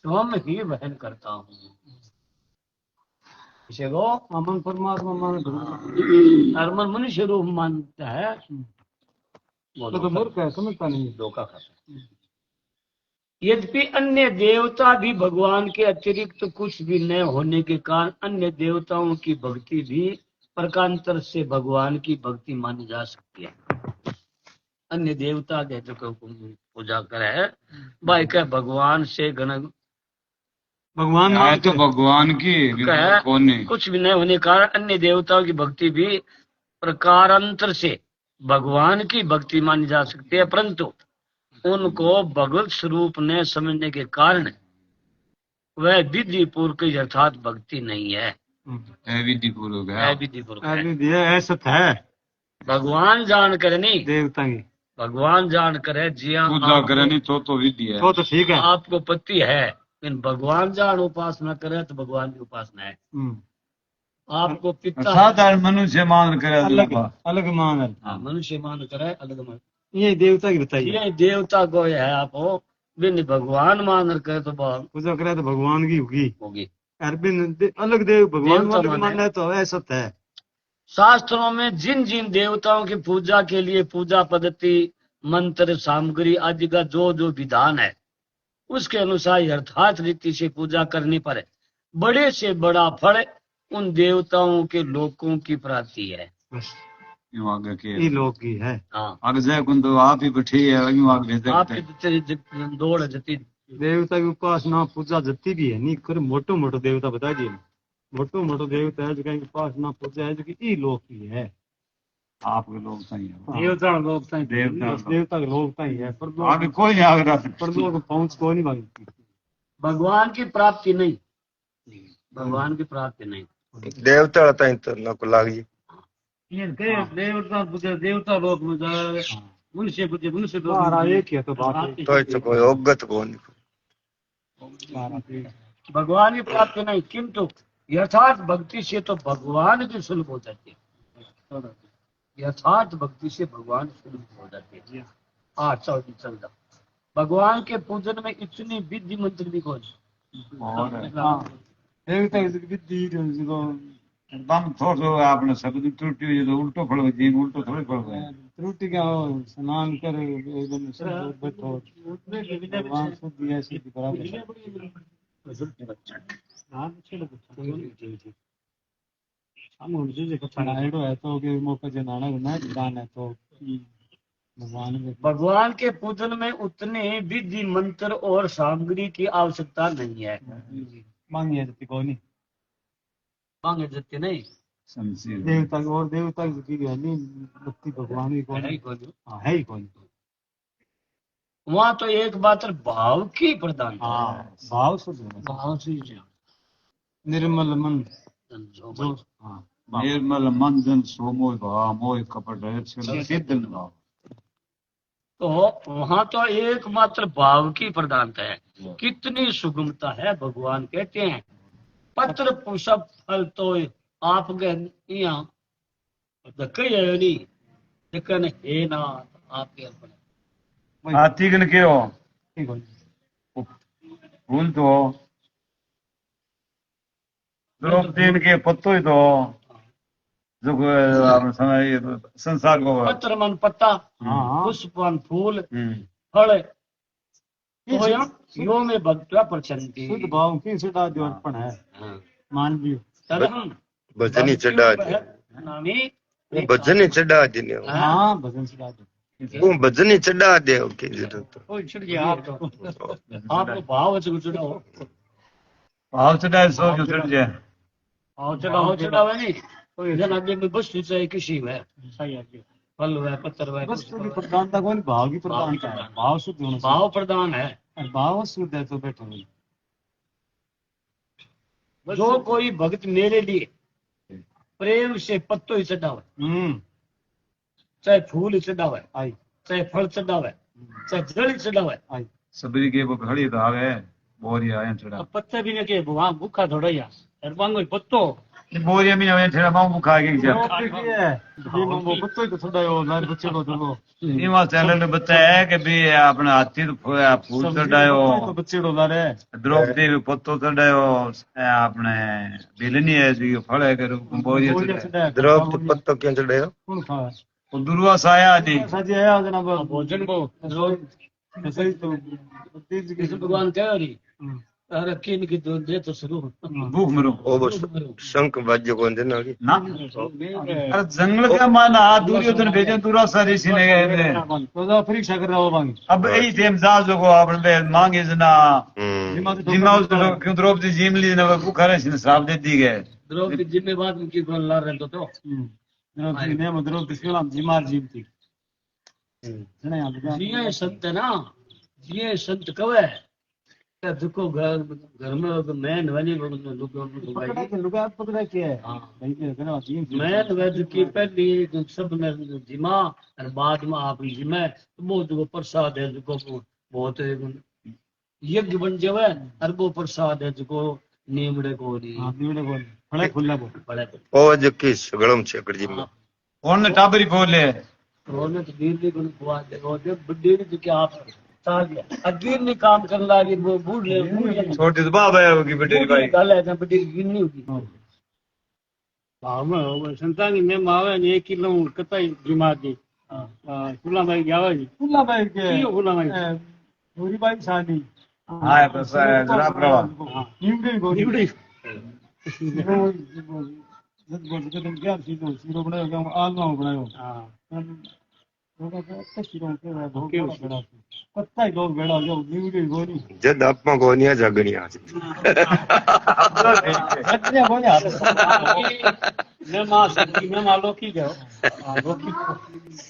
स्वयं ही वहन करता हूँ। इसे को अमन परमात्मा मान अर्मन मनुष्य रूप मानता है, तो मूर्ख है, समझता नहीं। धोखा खाता है। यद्यपि अन्य देवता भी भगवान के अतिरिक्त कुछ भी न होने के कारण अन्य देवताओं की भक्ति भी प्रकारांतर से भगवान की भक्ति मानी जा सकती है। अन्य देवता के जो पूजा करे भाई क्या भगवान से गण भगवान है तो भगवान की कुछ भी न होने के कारण अन्य देवताओं की भक्ति भी प्रकारांतर से भगवान की भक्ति मानी जा सकती है, परंतु उनको भगवत स्वरूप ने समझने के कारण वह विधि पूर्वक यथार्थ भक्ति नहीं है। विधि पूर्वक है, विधि पूर्वक ऐसा है। भगवान जान कर नहीं, देवता की भगवान जान कर है जी हाँ, पूजा करे नहीं तो विधि है, तो ठीक है। आपको पति है, लेकिन भगवान जान उपासना करे तो भगवान की उपासना है। आपको पिता साधारण मनुष्य मान करे अलग अलग मान है। मनुष्य मान करे अलग मान, ये देवता की बताइए। ये देवता को है आप बिन भगवान मान करे तो पूजा करे तो भगवान की होगी। होगी। अलग देव भगवान मानना है तो ऐसा है। शास्त्रों में जिन जिन देवताओं की पूजा के लिए पूजा पद्धति मंत्र सामग्री आदि का जो जो विधान है उसके अनुसार यथार्थ रीति से पूजा करने पर बड़े से बड़ा फल उन देवताओं के लोकों की प्राप्ति है। आगे के ये लोग की है। हाँ, आगे जाए तो आप ही बैठी है, आप दौड़ जती देवता की उपासना पूजा जती भी है नहीं कर मोटो मोटो देवता बता दिए। मोटो देवता है जो कहीं उपासना पूजा है जो कि ई लोग की है। आपके लोग सही है, देवता लोग सही, देवता के लोग सही है, पर आगे कोई नहीं आगे पर लोग पहुंच को नहीं मांगती। भगवान की प्राप्ति नहीं, भगवान की प्राप्ति नहीं। देवता ताई तो न को लाग जी ये देवता पूजा देवता लोग में जाए, मनुष्य पूजा मनुष्य लोग एक ही तो बात तो कोई अवगत को नहीं। भगवान की प्राप्ति नहीं, किंतु यथार्थ भक्ति से तो भगवान की सुलभ हो जाती है। यथार्थ भक्ति से भगवान सुलभ हो जाते हैं। 814 भगवान के पूजन में इतनी विधि मंत्र भी कौन देवता की विधि एकदम थोड़ा आपने शब्द त्रुटि हुई तो उल्टो फल जी उल्टो थोड़ी फल गए त्रुटि क्या हो स्नान कर एकदम भगवान से दिया सीधी बराबर हम मुझे पढ़ाएड़ो है तो कि मौका जनाना ना दान है तो भगवान के पूजन में उतने विधि मंत्र और सामग्री की आवश्यकता नहीं है। मांगिए जति को नहीं मांगे जति नहीं, शमशीर देवता और देवता की चीज है नहीं, भक्ति भगवान की कौन है ही कोई। हाँ है ही कौन। वहां तो एक मात्र भाव की प्रधान हाँ भाव शुद्ध होना चाहिए। भाव से ही जान। निर्मल मन जो जो हाँ निर्मल मन जन सो मोह भाव मोह कपट है सिद्ध भाव। तो वहां तो एकमात्र भाव की प्रधानता है। कितनी सुगमता है। भगवान कहते हैं पत्र पुष्प फल तो आप यहाँ कही है नहीं, लेकिन हे ना आपके अर्पण। हाथी गन के हो ठीक हो। फूल तो द्रौपदी के पत्तो ही तो जो आपने समझ ये संसार को पत्र मन पत्ता, हाँ पुष्प मन फूल, फल तो यो में भक्त्या प्रचंती। शुद्ध भाव की सुधा जो अर्पण है मानवीय। तरहम भजनी चढ़ा दे नामी वो भजनी चढ़ा देने हाँ भजन सुधा जो वो भजनी चढ़ा दे की जरूरत कोई छिड़ गया आप तो आपको भाव से चढ़ाओ। भाव चढ़ाए सो जो चढ़ जाए। भाव चढ़ावे नहीं कोई जन आगे में बस चाहे किसी है सही आगे फल है पत्थर है बस की प्रधानता कौन भाव की प्रधानता है। भाव शुद्ध होना चाहिए। भाव प्रधान है। और भाव शुद्ध है तो बैठो नहीं। जो कोई भक्त मेरे लिए प्रेम से पत्तो ही चढ़ावे, चाहे फूल ही चढ़ावे, आई चाहे फल चढ़ावे, चाहे जल ही चढ़ावे, आई सबरी के वो घड़ी तो आवे बोरिया आया चढ़ा अब पत्ते भी न के वहां भूखा थोड़ा यार मांगो पत्तो बोरिया में आया चढ़ा मांगू खा के जा ये वो बच्चों को थोड़ा वो लाल बच्चे को दो इमा चैनल ने बताया कि भी अपने हाथी तो फूल चढ़ायो तो बच्चे को ला रहे द्रौपदी को पत्तो चढ़ायो अपने बिलनी है जो फल है के बोरिया चढ़ायो द्रौपदी पत्तो क्यों चढ़ायो कौन खावा तो दुर्वासा आया जी साजी आया जनाब भोजन को सही तो तेज के भगवान कह रही अरे किन की तो दे तो शुरू भूख मरो ओ वो शंख बाज्य कौन देना की ना अरे जंगल का माना दुर्योधन भेजे दुर्वासा ऋषि ने तो जा परीक्षा कर रहा हो बांगी अब यही टेम जा जो को आपने मांगे जना जिम्मा उस क्यों द्रौपदी जिमली ने भूखा रहे श्राप दे दी गए द्रौपदी जिम्मेवार की कौन ला रहे तो द्रौपदी ने द्रौपदी शिवराम जी मार जीवती जिये संत है ना जिये संत कवे क्या दुखो घर में मैं नवानी लुगा पकड़ा क्या है मैं वैद्य की पहली सब में जिमा और बाद में आप जिमे तो वो जो प्रसाद है जो बहुत यज्ञ बन जावे और वो प्रसाद है जो नीमड़े को नहीं बड़े खुला वो बड़े ओ जो की सगळम छेकड़ जी में कौन टाबरी बोले उन्होंने तो दीदी को खुआ दे वो जब बुड्ढी ने तो क्या आप साल दिया अगीर नहीं काम करने लगी वो बूढ़ ले छोटी तो बाबा है होगी बेटे भाई गल है ना बुड्ढी गिननी होगी भाव में हो संतान की मैं मावे ने 1 किलो कतई बीमार दी खुला भाई जावे जी खुला भाई के खुला भाई पूरी भाई शादी हां बस जरा प्रभा निमड़ी गोली जब बोल के तुम क्या सीरो बनाओ आलू बनाओ हां लोगों को अच्छा सीरो के बहुत बड़ा पत्ता ही लोग बेड़ा जो निमड़ी गोली जद आपमा गोनिया जागनिया अच्छे बोले मैं मां सच्ची मैं मालो की गयो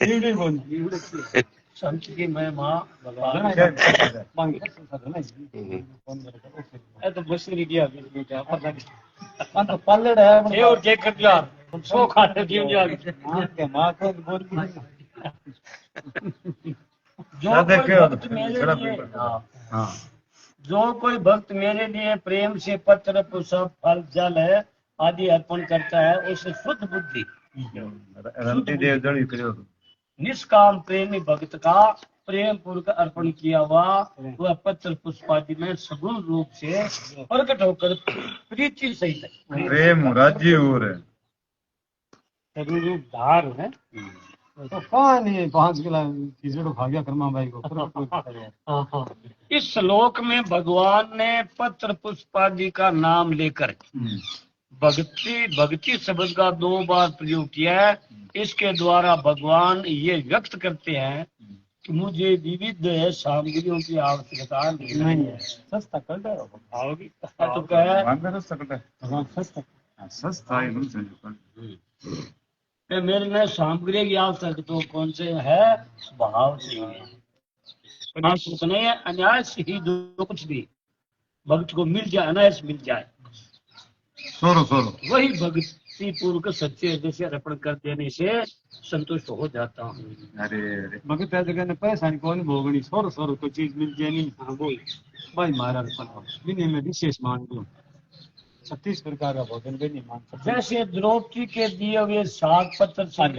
निमड़ी गोली संत की मैं मां भगवान मांगे ए तो बसरी दिया क्या पता नहीं तो पल्लड़ है ये और के कर दिया सो खाते दियो जा मां के मां को बोल जो कोई भक्त मेरे लिए जो कोई भक्त मेरे लिए प्रेम से पत्र पुष्प फल जल है आदि अर्पण करता है उसे शुद्ध बुद्धि रंती देव जड़ी करो निष्काम प्रेमी भक्त का प्रेम पूर्वक अर्पण किया हुआ वह पत्र पुष्प आदि में सगुण रूप से प्रकट होकर प्रीति सहित है प्रेम राज्य और सगुण रूप धार है तो कहाँ नहीं 5 किलो खिचड़ो खा गया कर्मा भाई को इस श्लोक में भगवान ने पत्र पुष्प आदि का नाम लेकर भक्ति शब्द का 2 बार प्रयोग किया है। इसके द्वारा भगवान ये व्यक्त करते हैं कि मुझे विविध सामग्रियों की आवश्यकता नहीं है। सस्ता कर दो आओगी तो क्या है भगवान का सस्ता सस्ता है नहीं समझ कि मेरे में सामग्री की आवश्यक तो कौन से है, स्वभाव से है, कुछ नहीं है। अनायास ही जो कुछ भी भक्त को मिल जाए, अनायास मिल जाए, सोरो वही भक्ति पूर्वक सच्चे हृदय से अर्पण कर देने से संतुष्ट हो जाता हूँ। अरे भगत है जगह ने पैसा नहीं कौन भोगनी, सोरो सोरो कोई चीज मिल जाए नहीं। हाँ बोल। भाई महाराज दिन में विशेष मान लो 36 प्रकार का भोजन भी नहीं मान सकते। जैसे द्रौपदी के दिए हुए साग पत्र साग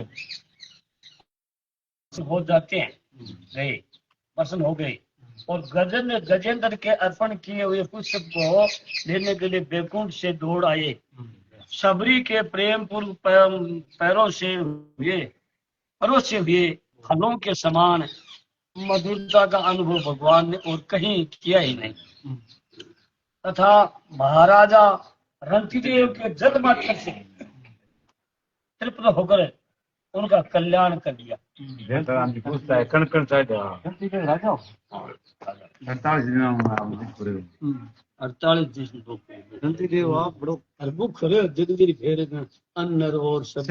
हो जाते हैं, गए प्रसन्न हो गए, और गजेंद्र के अर्पण किए हुए पुष्प को लेने के लिए बैकुंठ से दौड़ आए। सबरी के प्रेम पूर्व पैरों से हुए परोसे हुए फलों के समान मधुरता का अनुभव भगवान ने और कहीं किया ही नहीं। तथा महाराजा रणतीदेव के जल मात्र से तृप्त होकर उनका कल्याण कर दिया। पूछता है कण कण साइड राजा 48 दिन में 48 दिन रणती देव आप बड़ो भूख रे जगदीर फेर अन्नर और सब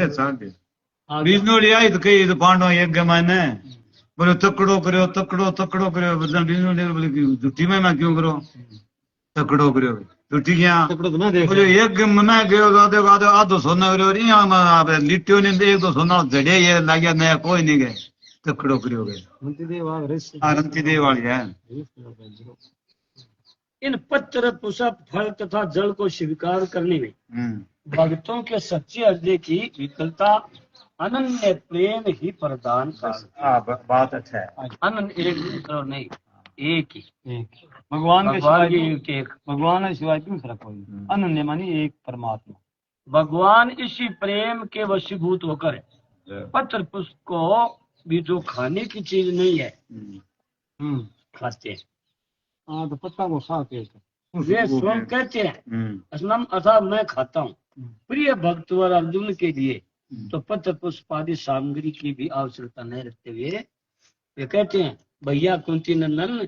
बीजनो लिया तो कई तो पांडव एक गमाने बोले तकड़ो करो बदन बीजनो ले बोले कि झूठी में मैं क्यों करो तकड़ो करो झूठी क्या तकड़ो तो ना देख बोले एक गम में गयो तो देखो आधो सोना करो री यहां लिट्टियों ने एक दो सोना जड़े ये लागया नया कोई नहीं गए तकड़ो करो गए रणती देव आप रस आरंती देव वाली है। इन पत्र पुष्प फल तथा जल को स्वीकार करने में भक्तों के सच्चे हृदय की विकलता अनन्य प्रेम ही प्रदान कर। बात अच्छा है। अनन्य एक करो नहीं, एक ही भगवान के भगवान सिवाय की एक भगवान के सिवाय दूसरा कोई अनन्य मानी एक परमात्मा। भगवान इसी प्रेम के वशीभूत होकर पत्र पुष्प को भी जो खाने की चीज नहीं है खाते हैं। हाँ तो पत्ता को खाते हैं वे स्वयं कहते हैं असलम अथा मैं खाता हूँ। प्रिय भक्त और अर्जुन के लिए तो पत्र पुष्प आदि सामग्री की भी आवश्यकता नहीं रखते हुए वे कहते हैं भैया कुंती नंदन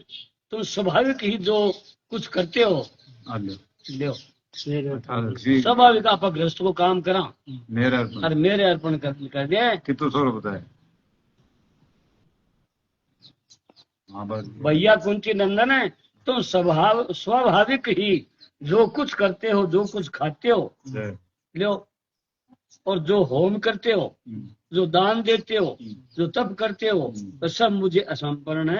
तुम स्वाभाविक ही जो कुछ करते हो ले स्वाभाविक आप गृहस्थ को काम करा और मेरे अर्पण कर दे। कितना सौ बताए भैया कुंती नंदन है तुम स्वाभाविक ही जो कुछ करते हो, जो कुछ खाते हो लो, और जो होम करते हो, जो दान देते हो, जो तप करते हो, तो सब मुझे असमर्पण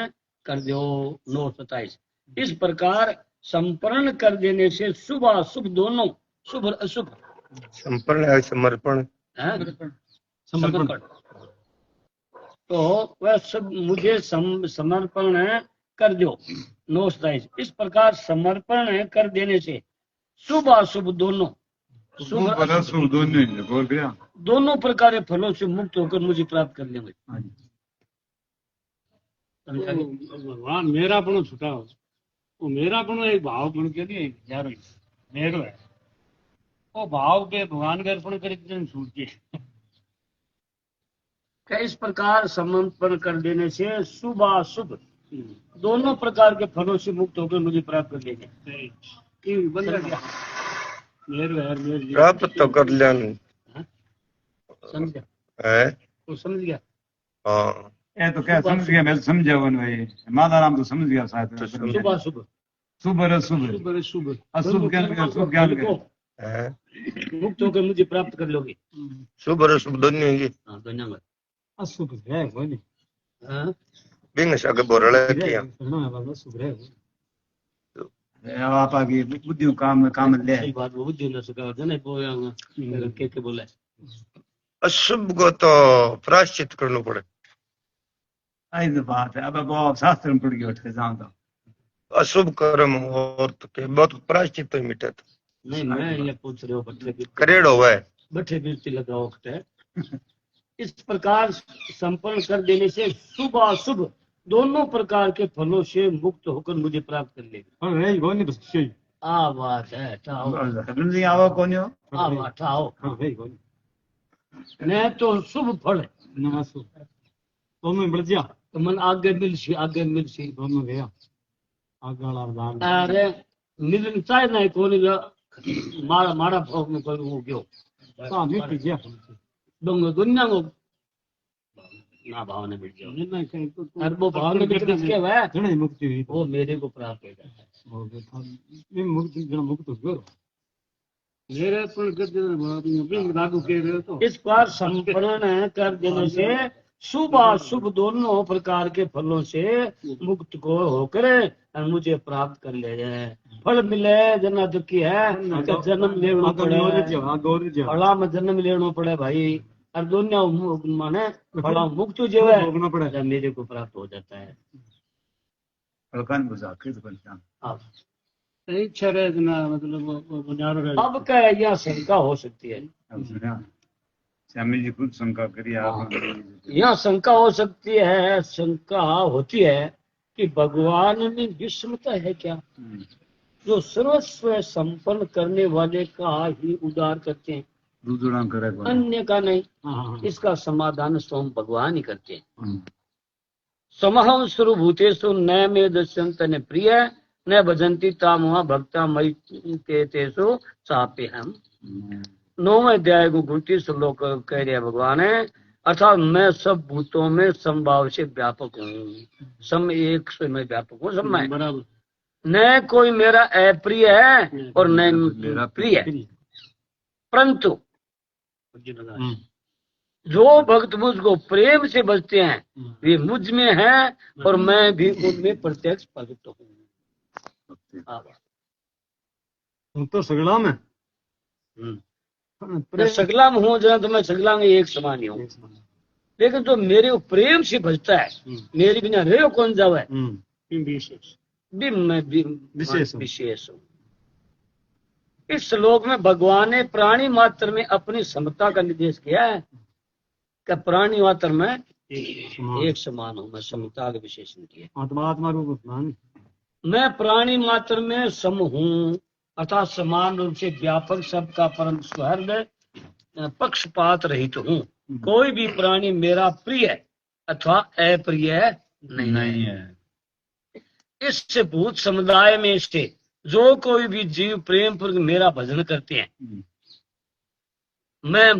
कर दो। 9:27 इस प्रकार समर्पण कर देने से शुभ अशुभ दोनों, शुभ और अशुभ समर्पण समर्पण तो वह सब मुझे समर्पण कर दो। 9:27 इस प्रकार समर्पण कर देने से शुभ अशुभ दोनों, शुभ दोनों प्रकार के फलों से मुक्त होकर मुझे प्राप्त कर लेंगे। भगवान मेरा पण छुटा हो, वो मेरा पण एक भाव बन के लिए यार मेरो है, वो भाव के भगवान के अर्पण कर छूट के। इस प्रकार समर्पण कर देने से शुभ अशुभ दोनों प्रकार के फलों से मुक्त होकर मुझे प्राप्त कर लेंगे। बंद रह गया प्राप्त तो कर लिया समझ गया है। वो समझ गया। हाँ ये तो क्या समझ गया, मैं समझा वन भाई मादाराम तो समझ गया शायद। शुभ अशुभ शुभ शुभ शुभ अशुभ ज्ञान अशुभ ज्ञान है। मुक्त होकर मुझे प्राप्त कर लोगे। शुभ और अशुभ दोनों होंगे। हाँ धन्यवाद। अशुभ है कोई नहीं बिंग सके बोरले किया शुभ है आप आगे बुद्धि काम ले सही बात वो बुद्धि न सका जने बोया के बोला अशुभ को तो प्रायश्चित करना पड़े। आई तो बात है। अब वो शास्त्र में पढ़ के उठ के जाऊं तो अशुभ कर्म और तो के बहुत प्रायश्चित तो मिटे तो नहीं। मैं ये पूछ रहे हो बट्टे करेड़ो है बट्टे बिरती लगाओ खटे। इस प्रकार संपन्न कर देने से शुभ अशुभ दोनों प्रकार के फलों से मुक्त होकर मुझे प्राप्त कर लेंगे। आ बात है ठाओ आवा कौन हो आ बात ठाओ नहीं तो शुभ फल नमस्ते तो मैं बढ़ गया तो मन आगे मिलसी दोनों गया आगे वाला अरे मिलता है नहीं कौन मारा मारा भोग में कोई हो गयो हाँ मिट्टी जी दुनिया को ना भावना मिट जाओ अरबों भावना मिट के वह जने मुक्ति हुई वो मेरे को प्राप्त हो जाता है हो गया था ये मुक्ति जन मुक्त हो गयो मेरे पर लागू के तो इस पर संपन्न कर देने से शुभ अशुभ दोनों प्रकार के फलों से मुक्त को होकर और मुझे प्राप्त कर ले जाए फल मिले जना दुखी है तो जन्म लेना पड़े फला में जन्म लेना पड़े भाई और दुनिया माने फला मुक्त जो है भोगना पड़े मेरे को प्राप्त हो जाता है हल्कान बुझा के तो पंचांग इच्छा मतलब अब क्या यह शंका हो सकती है अब सुना श्यामी जी खुद शंका करी आप यह शंका हो सकती है शंका होती है कि भगवान में विषमता है क्या जो सर्वस्व संपन्न करने वाले का ही उद्धार करते हैं दूधड़ा करे अन्य का नहीं इसका समाधान स्वयं भगवान ही करते हैं समहं स्वरूभूतेषु न मे दृश्यन्त न प्रिय न भजन्ति तामुहा भक्ता मयि तेषु चापे हम 9वें अध्याय को 29 श्लोक कह रहे भगवान है अर्थात मैं सब भूतों में समभाव से व्यापक हूँ सम एक से मैं व्यापक हूँ सब में बराबर न कोई मेरा अप्रिय है और न मेरा प्रिय है परंतु जो भक्त मुझको प्रेम से बचते हैं वे मुझ में हैं और मैं भी उनमें प्रत्यक्ष प्रकट हूँ तो सगला में मैं सगला में हूँ जरा तो मैं सगला में एक समान ही हूँ लेकिन जो मेरे प्रेम से बचता है मेरे बिना रहे कौन जावे भी मैं विशेष हूँ इस श्लोक में भगवान ने प्राणी मात्र में अपनी समता का निर्देश किया है कि प्राणी मात्र में एक समान हूँ मैं समता का विशेषण किया आत्मा रूप मैं प्राणी मात्र में सम हूँ अर्थात समान रूप से व्यापक सबका परम सुहृद पक्षपात रहित हूँ कोई भी प्राणी मेरा प्रिय अथवा अप्रिय नहीं है इस भूत समुदाय में से जो कोई भी जीव प्रेम पूर्वक मेरा भजन करते हैं मैं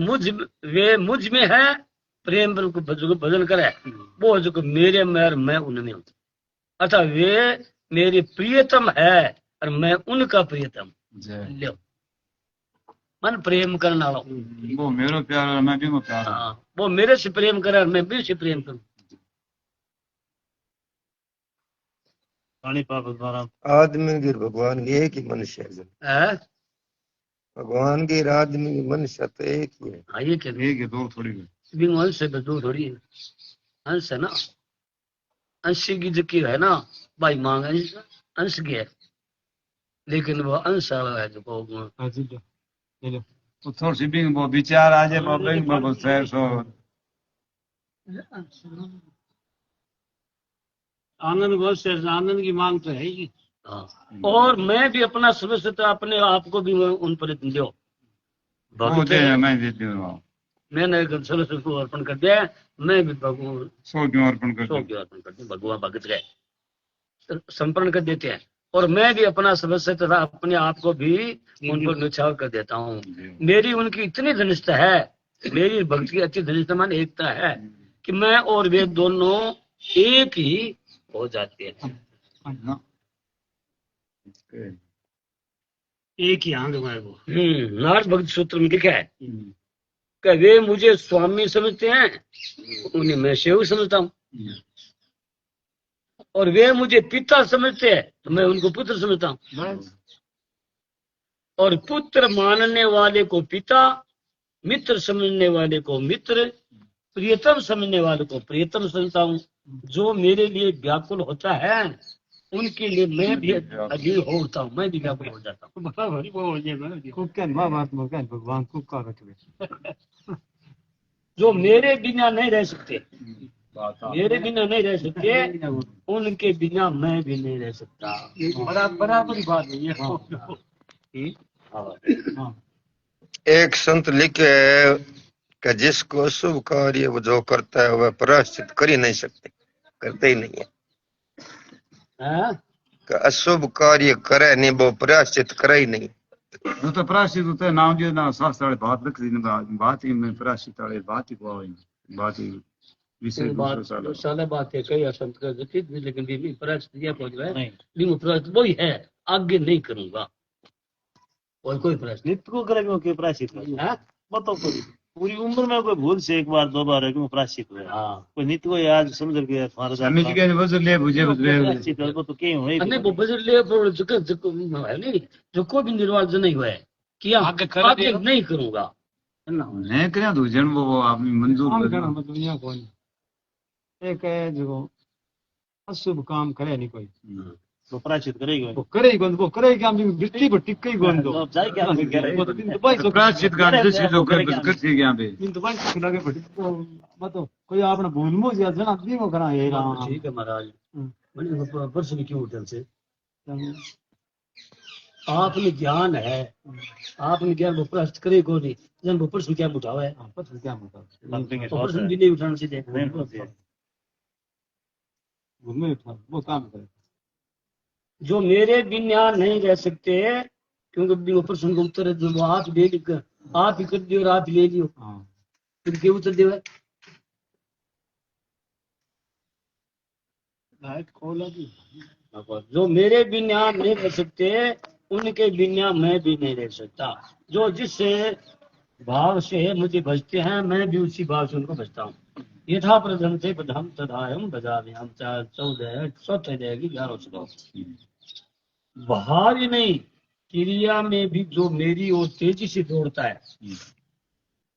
वे मुझ में है प्रेम पूर्वक भजन करे वो जो मेरे में और मैं उनमें हूँ अर्थात वे मेरे प्रियतम है और मैं उनका प्रियतम लो मन प्रेम करना वो मेरा प्यार और मैं भी वो प्यार वो मेरे से प्रेम करे और मैं भी से प्रेम करूं आदमी की भगवान की एक ही मनुष्य है भगवान की आदमी की मनुष्य तो एक ही है हाँ ये क्या एक है दो थोड़ी अंश है दो थोड़ी है अंश है ना अंश की जो है ना भाई मांग अंश की है लेकिन वो अंश है जो तो थोड़ी सी भी वो विचार आ जाए वो सैर सो आनंद बहुत से आनंद की मांग तो है ही और मैं भी अपना सर्वस्व अपने आप को भी उन पर दो मैंने सर्वस्व को अर्पण कर दिया मैं भी भगवान सौ क्यों अर्पण कर दिया भगवान भगत गए संपन्न कर देते हैं और मैं भी अपना सर्वस्व तथा अपने आप को भी उन पर न्यौछावर कर देता हूँ मेरी उनकी इतनी घनिष्ठता है मेरी भक्ति की अच्छी घनिष्ठता मान एकता है कि मैं और वे दोनों एक ही हो जाते हैं एक ही आंग में वो नारद भक्त सूत्र में लिखा है कि वे मुझे स्वामी समझते हैं उन्हें मैं सेवक समझता हूँ और वे मुझे पिता समझते हैं तो मैं उनको पुत्र समझता हूँ और पुत्र मानने वाले को पिता मित्र समझने वाले को मित्र प्रियतम समझने वाले को प्रियतम समझता हूँ जो मेरे लिए व्याकुल होता है उनके लिए मैं भी अधीर होता हूँ मैं भी व्याकुल हो जाता हूँ भगवान को का रखे जो मेरे बिना नहीं रह सकते मेरे बिना नहीं रह सकते उनके बिना मैं भी नहीं रह सकता बराबर बात है एक संत लिखे है कि जिसको शुभ कार्य वो जो करता है वह प्रायश्चित कर ही नहीं सकते करते ही नहीं है कि अशुभ कार्य करे नहीं वो प्रायश्चित करे ही नहीं जो तो प्राश्चित होता है नाम जो ना शास्त्र वाले बात लिख दी बात ही में प्राश्चित वाले बात ही को बात ही विषय दूसरा साला बात है कई असंत कर देती थी, लेकिन भी प्रायश्चित यह पहुंच गए नहीं प्रायश्चित वही है, आगे नहीं करूंगा और कोई प्रायश्चित नित्य को करेगा कि प्रायश्चित हाँ? बताओ कोई पूरी उम्र में कोई भूल से एक बार दो बार है कि प्रायश्चित हुआ हाँ कोई नित्य को आज समझ के तुम्हारा हमें जी के वजह ले बुझे प्रायश्चित है तो क्यों है अन्य वो बजट ले पर है नहीं जो कोई भी निर्वाह नहीं हुआ है किया आगे नहीं करूंगा नहीं करे तो जन वो आप मंजूर काम कर करना मतलब यहाँ कोई एक है जो अशुभ काम करे नहीं कोई तो प्रायश्चित करेगा वो करे ही गोंद वो करे क्या हम बिट्टी पर टिक्के ही गोंद दो अब जाए क्या वो तो दिन तो भाई तो प्राश्चित का जिस जो कर थी यहाँ पे दिन तो भाई खिला के बड़ी तो बताओ कोई आपने भूल मुझ या जना दी वो करा ये रहा ठीक है महाराज मैंने परसों क्यों होटल से आपने ज्ञान है आपने ज्ञान वो प्रश्न करे को नहीं जन वो प्रश्न क्या उठावा है पता क्या मतलब प्रश्न भी नहीं उठाना सीधे घूमे उठा वो काम करे जो मेरे बिना नहीं रह सकते क्योंकि वो प्रश्न का उत्तर है जो वो आप दे आप ही कर दियो और आप ही ले लियो हाँ फिर क्यों उत्तर दियो खोला भी जो मेरे बिना नहीं रह सकते उनके बिना मैं भी नहीं रह सकता जो जिस भाव से मुझे भजते हैं मैं भी उसी भाव से उनको भजता हूँ यथा प्रधम से बधम तदायम बजावे हम 14 चौथे जाएगी 11 श्लोक भाव ही नहीं क्रिया में भी जो मेरी ओर तेजी से दौड़ता है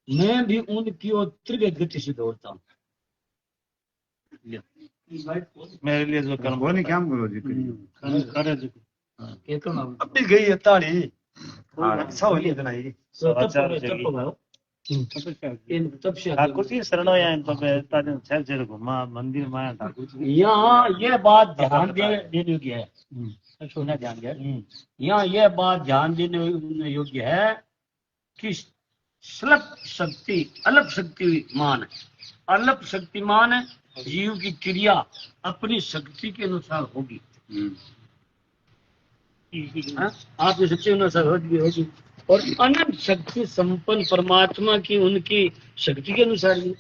मैं भी उनकी ओर तीव्र गति से दौड़ता हूँ मेरे लिए जो कर्म वो नहीं काम करो जी करे जो अब भी गई है ताड़ी अच्छा हो लिया बनाई तब से ठाकुर जी शरण हो यहाँ तो ताजन छह छह घुमा मंदिर में आया ठाकुर जी यहाँ ये बात ध्यान देने योग्य है सुना ध्यान दिया यहाँ यह बात ध्यान देने योग्य है कि स्लप शक्ति अल्प शक्तिमान अल्प शक्तिमान जीव की क्रिया अपनी शक्ति के अनुसार होगी आपकी शक्ति अनुसार होगी और अनंत शक्ति संपन्न परमात्मा की उनकी शक्ति के अनुसार ही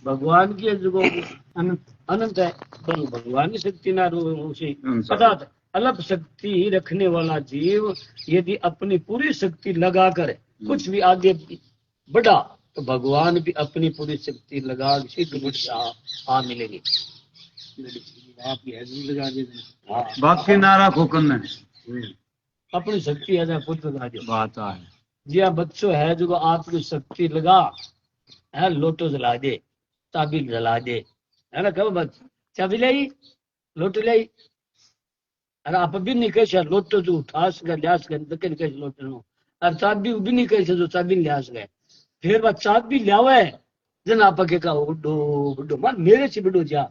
भगवान की जो अनंत है तो भगवान की शक्ति ना उसे अर्थात अल्प शक्ति रखने वाला जीव यदि अपनी पूरी शक्ति लगाकर कुछ भी आगे बढ़ा तो भगवान भी अपनी पूरी शक्ति लगा आ मिलेगी बाकी नारा को करना अपनी शक्ति है पुत्र लगा दो बात है जी बच्चों है जो आपकी शक्ति लगा है लोटो जला दे चाबी जला दे है ना कब बच चाबी लाई लोटो लाई अरे आप भी नहीं कह लोटो जो उठा सके लिया सके लोटो और चाबी भी नहीं कह जो चाबी लिया सके फिर वह चाबी लियावा है जना आप के का उडो बुडो मान मेरे से बुडो जा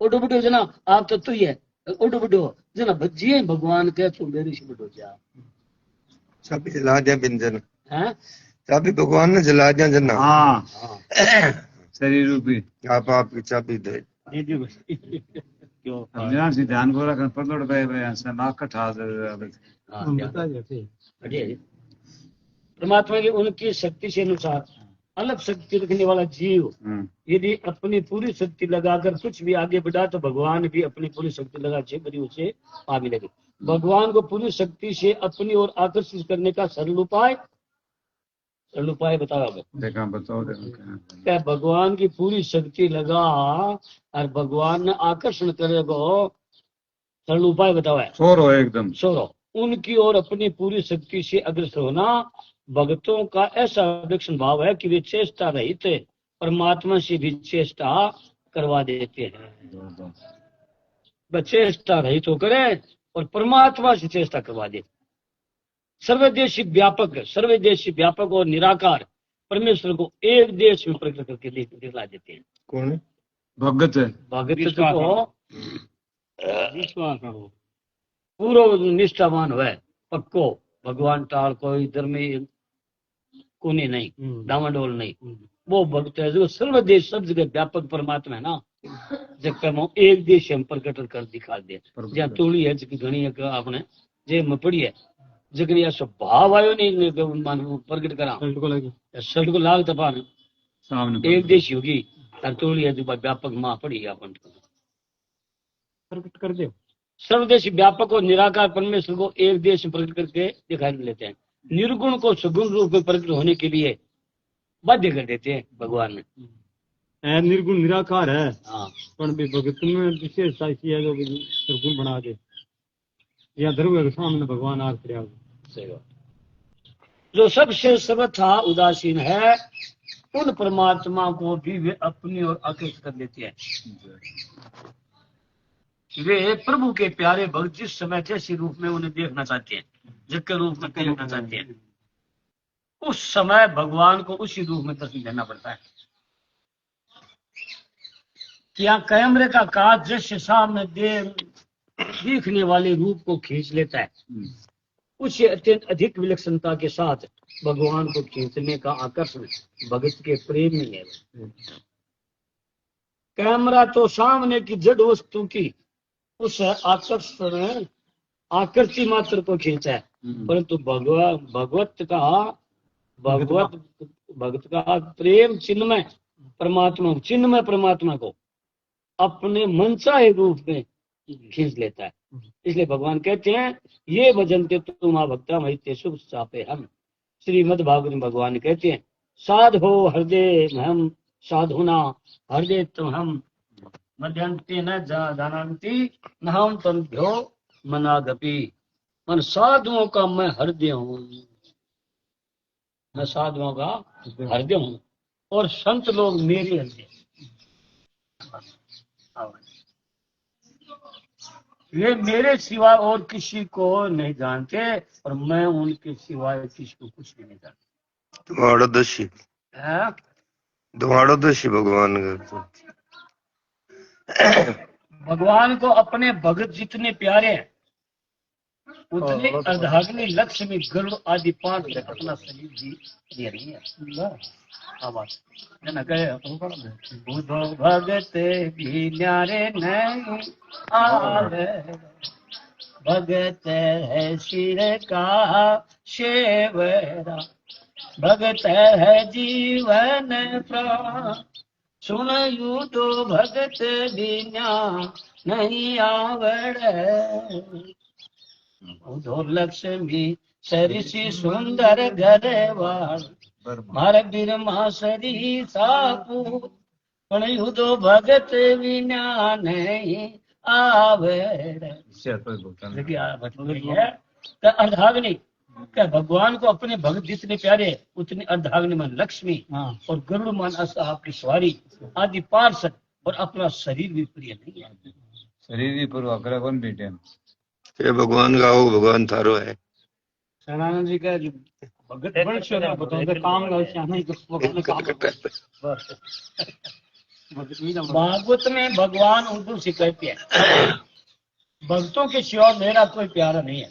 उडो बुडो जना आप तो ही है उडो बुडो जना बजिए भगवान के तू मेरे से बुडो जा चाबी जला दिया बिंजन हैं चाबी भगवान ने जला दिया जना हाँ शरीर रूपी आपकी चाबी दे क्यों ध्यान से ध्यान को रखना पकड़ पे ऐसा नाक कटा बता देते परमात्मा की उनकी शक्ति से अनुसार अलग शक्ति रखने वाला जीव यदि अपनी पूरी शक्ति लगाकर कुछ भी आगे बढ़ा तो भगवान भी अपनी पूरी शक्ति लगा बड़ी उसे आ मिलेगी भगवान को पूरी शक्ति से अपनी ओर आकर्षित करने का सरल उपाय बताओ देखा बताओ क्या भगवान की पूरी शक्ति लगा और भगवान ने आकर्षण करेगा सरल उपाय बताओ है सोरो एकदम सोरो उनकी ओर अपनी पूरी शक्ति से अग्रसर होना भक्तों का ऐसा विलक्षण भाव है कि वे चेष्टा रहित परमात्मा से भी चेष्टा करवा देते हैं वे चेष्टा रहित होकर और परमात्मा से चेष्टा करवा देते सर्वदेशी व्यापक और निराकार परमेश्वर को एक देश में प्रकट करके दिखला देते हैं कौन भगत भगत को विश्वास पूर्व निष्ठावान है पक्को भगवान टाल कोई धर्म कोने नहीं डामाडोल नहीं वो भक्त है जो सर्वदेश सब जगह व्यापक परमात्मा है ना जब एक देश हम प्रकट कर दिखा दे जहाँ तोड़ी है घनी आपने जे में पड़ी है जकरिया स्वभाव आयो नहीं मानो प्रकट करा शर्ट को लगे शर्ट को लाल तपान सामने एक देश होगी तोड़ी है जो व्यापक माँ पड़ी अपन प्रकट कर दे सर्वदेश व्यापक और निराकार परमेश्वर को एक देश में प्रकट करके दिखाई लेते हैं। निर्गुण को सगुण रूप में प्रकट होने के लिए बाध्य कर देते हैं भगवान ने। है निर्गुण निराकार है हाँ पण भी भगत में विशेषता ऐसी है जो निर्गुण बना दे या ध्रुव के सामने भगवान आग खड़े सही बात। जो सबसे सर्वथा उदासीन है उन परमात्मा को भी वे अपनी ओर आकर्षित कर लेते हैं। वे प्रभु के प्यारे भक्त जिस समय जैसे रूप में उन्हें देखना चाहते हैं, जिसके रूप में देखना चाहते हैं, उस समय भगवान को उसी रूप में दर्शन देना पड़ता है। क्या कैमरे का कांच जैसे सामने दिखने वाले रूप को खींच लेता है, उसे अत्यंत अधिक विलक्षणता के साथ भगवान को खींचने का आकर्षण भगत के प्रेम में है। कैमरा तो सामने की जड़ वस्तु की उस आकर्षण आकृति मात्र को खींचा है, परंतु भगवत का प्रेम चिन्मय परमात्मा को अपने मनचाहे रूप में खींच लेता है। इसलिए भगवान कहते हैं ये भजनते तुम भक्ता महिते शुभ चापे हम। श्रीमद् भागवत में भगवान कहते हैं साधो हृदय हम साधुना हृदय तुम हम मध्यंते न जानती न हम तंभ्यो मनागपी। मन साधुओं का मैं हृदय हूँ, मैं साधुओं का हृदय हूँ और संत लोग मेरे हृदय। वे मेरे सिवा और किसी को नहीं जानते और मैं उनके सिवाय किसी को कुछ भी नहीं जानता। द्वादशी भगवान का भगवान को अपने भगत जितने प्यारे हैं उतने अर्धाग्नि लक्ष्मी गरुड़ आदि 5 अपना शरीर भी दे रही है। बुधो भगत भी न्यारे नहीं आवे, भगत है सिर का शेवरा, भगत है जीवन प्राण, सुन यू तो भगत बिना नहीं आवड़े। उधो लक्ष्मी सरिसी सुंदर घरवाल, मार बिरमा सरी सापू, पण युदो भगत बिना नहीं आवड़े। अर्धाग्नि क्या भगवान को अपने भक्त जितने प्यारे उतने अर्धाग्नि मन लक्ष्मी और गरुड़ मन आपकी सवारी आदि पार्षद और अपना शरीर भी प्रिय नहीं है। शरीर भी पूर्वा करे कौन बेटे ये भगवान का हो भगवान थारो है। शरणानंद जी का भगत वंश बताओ काम भागवत में भगवान उर्दू से कहते हैं भक्तों के सिवा मेरा कोई प्यारा नहीं है।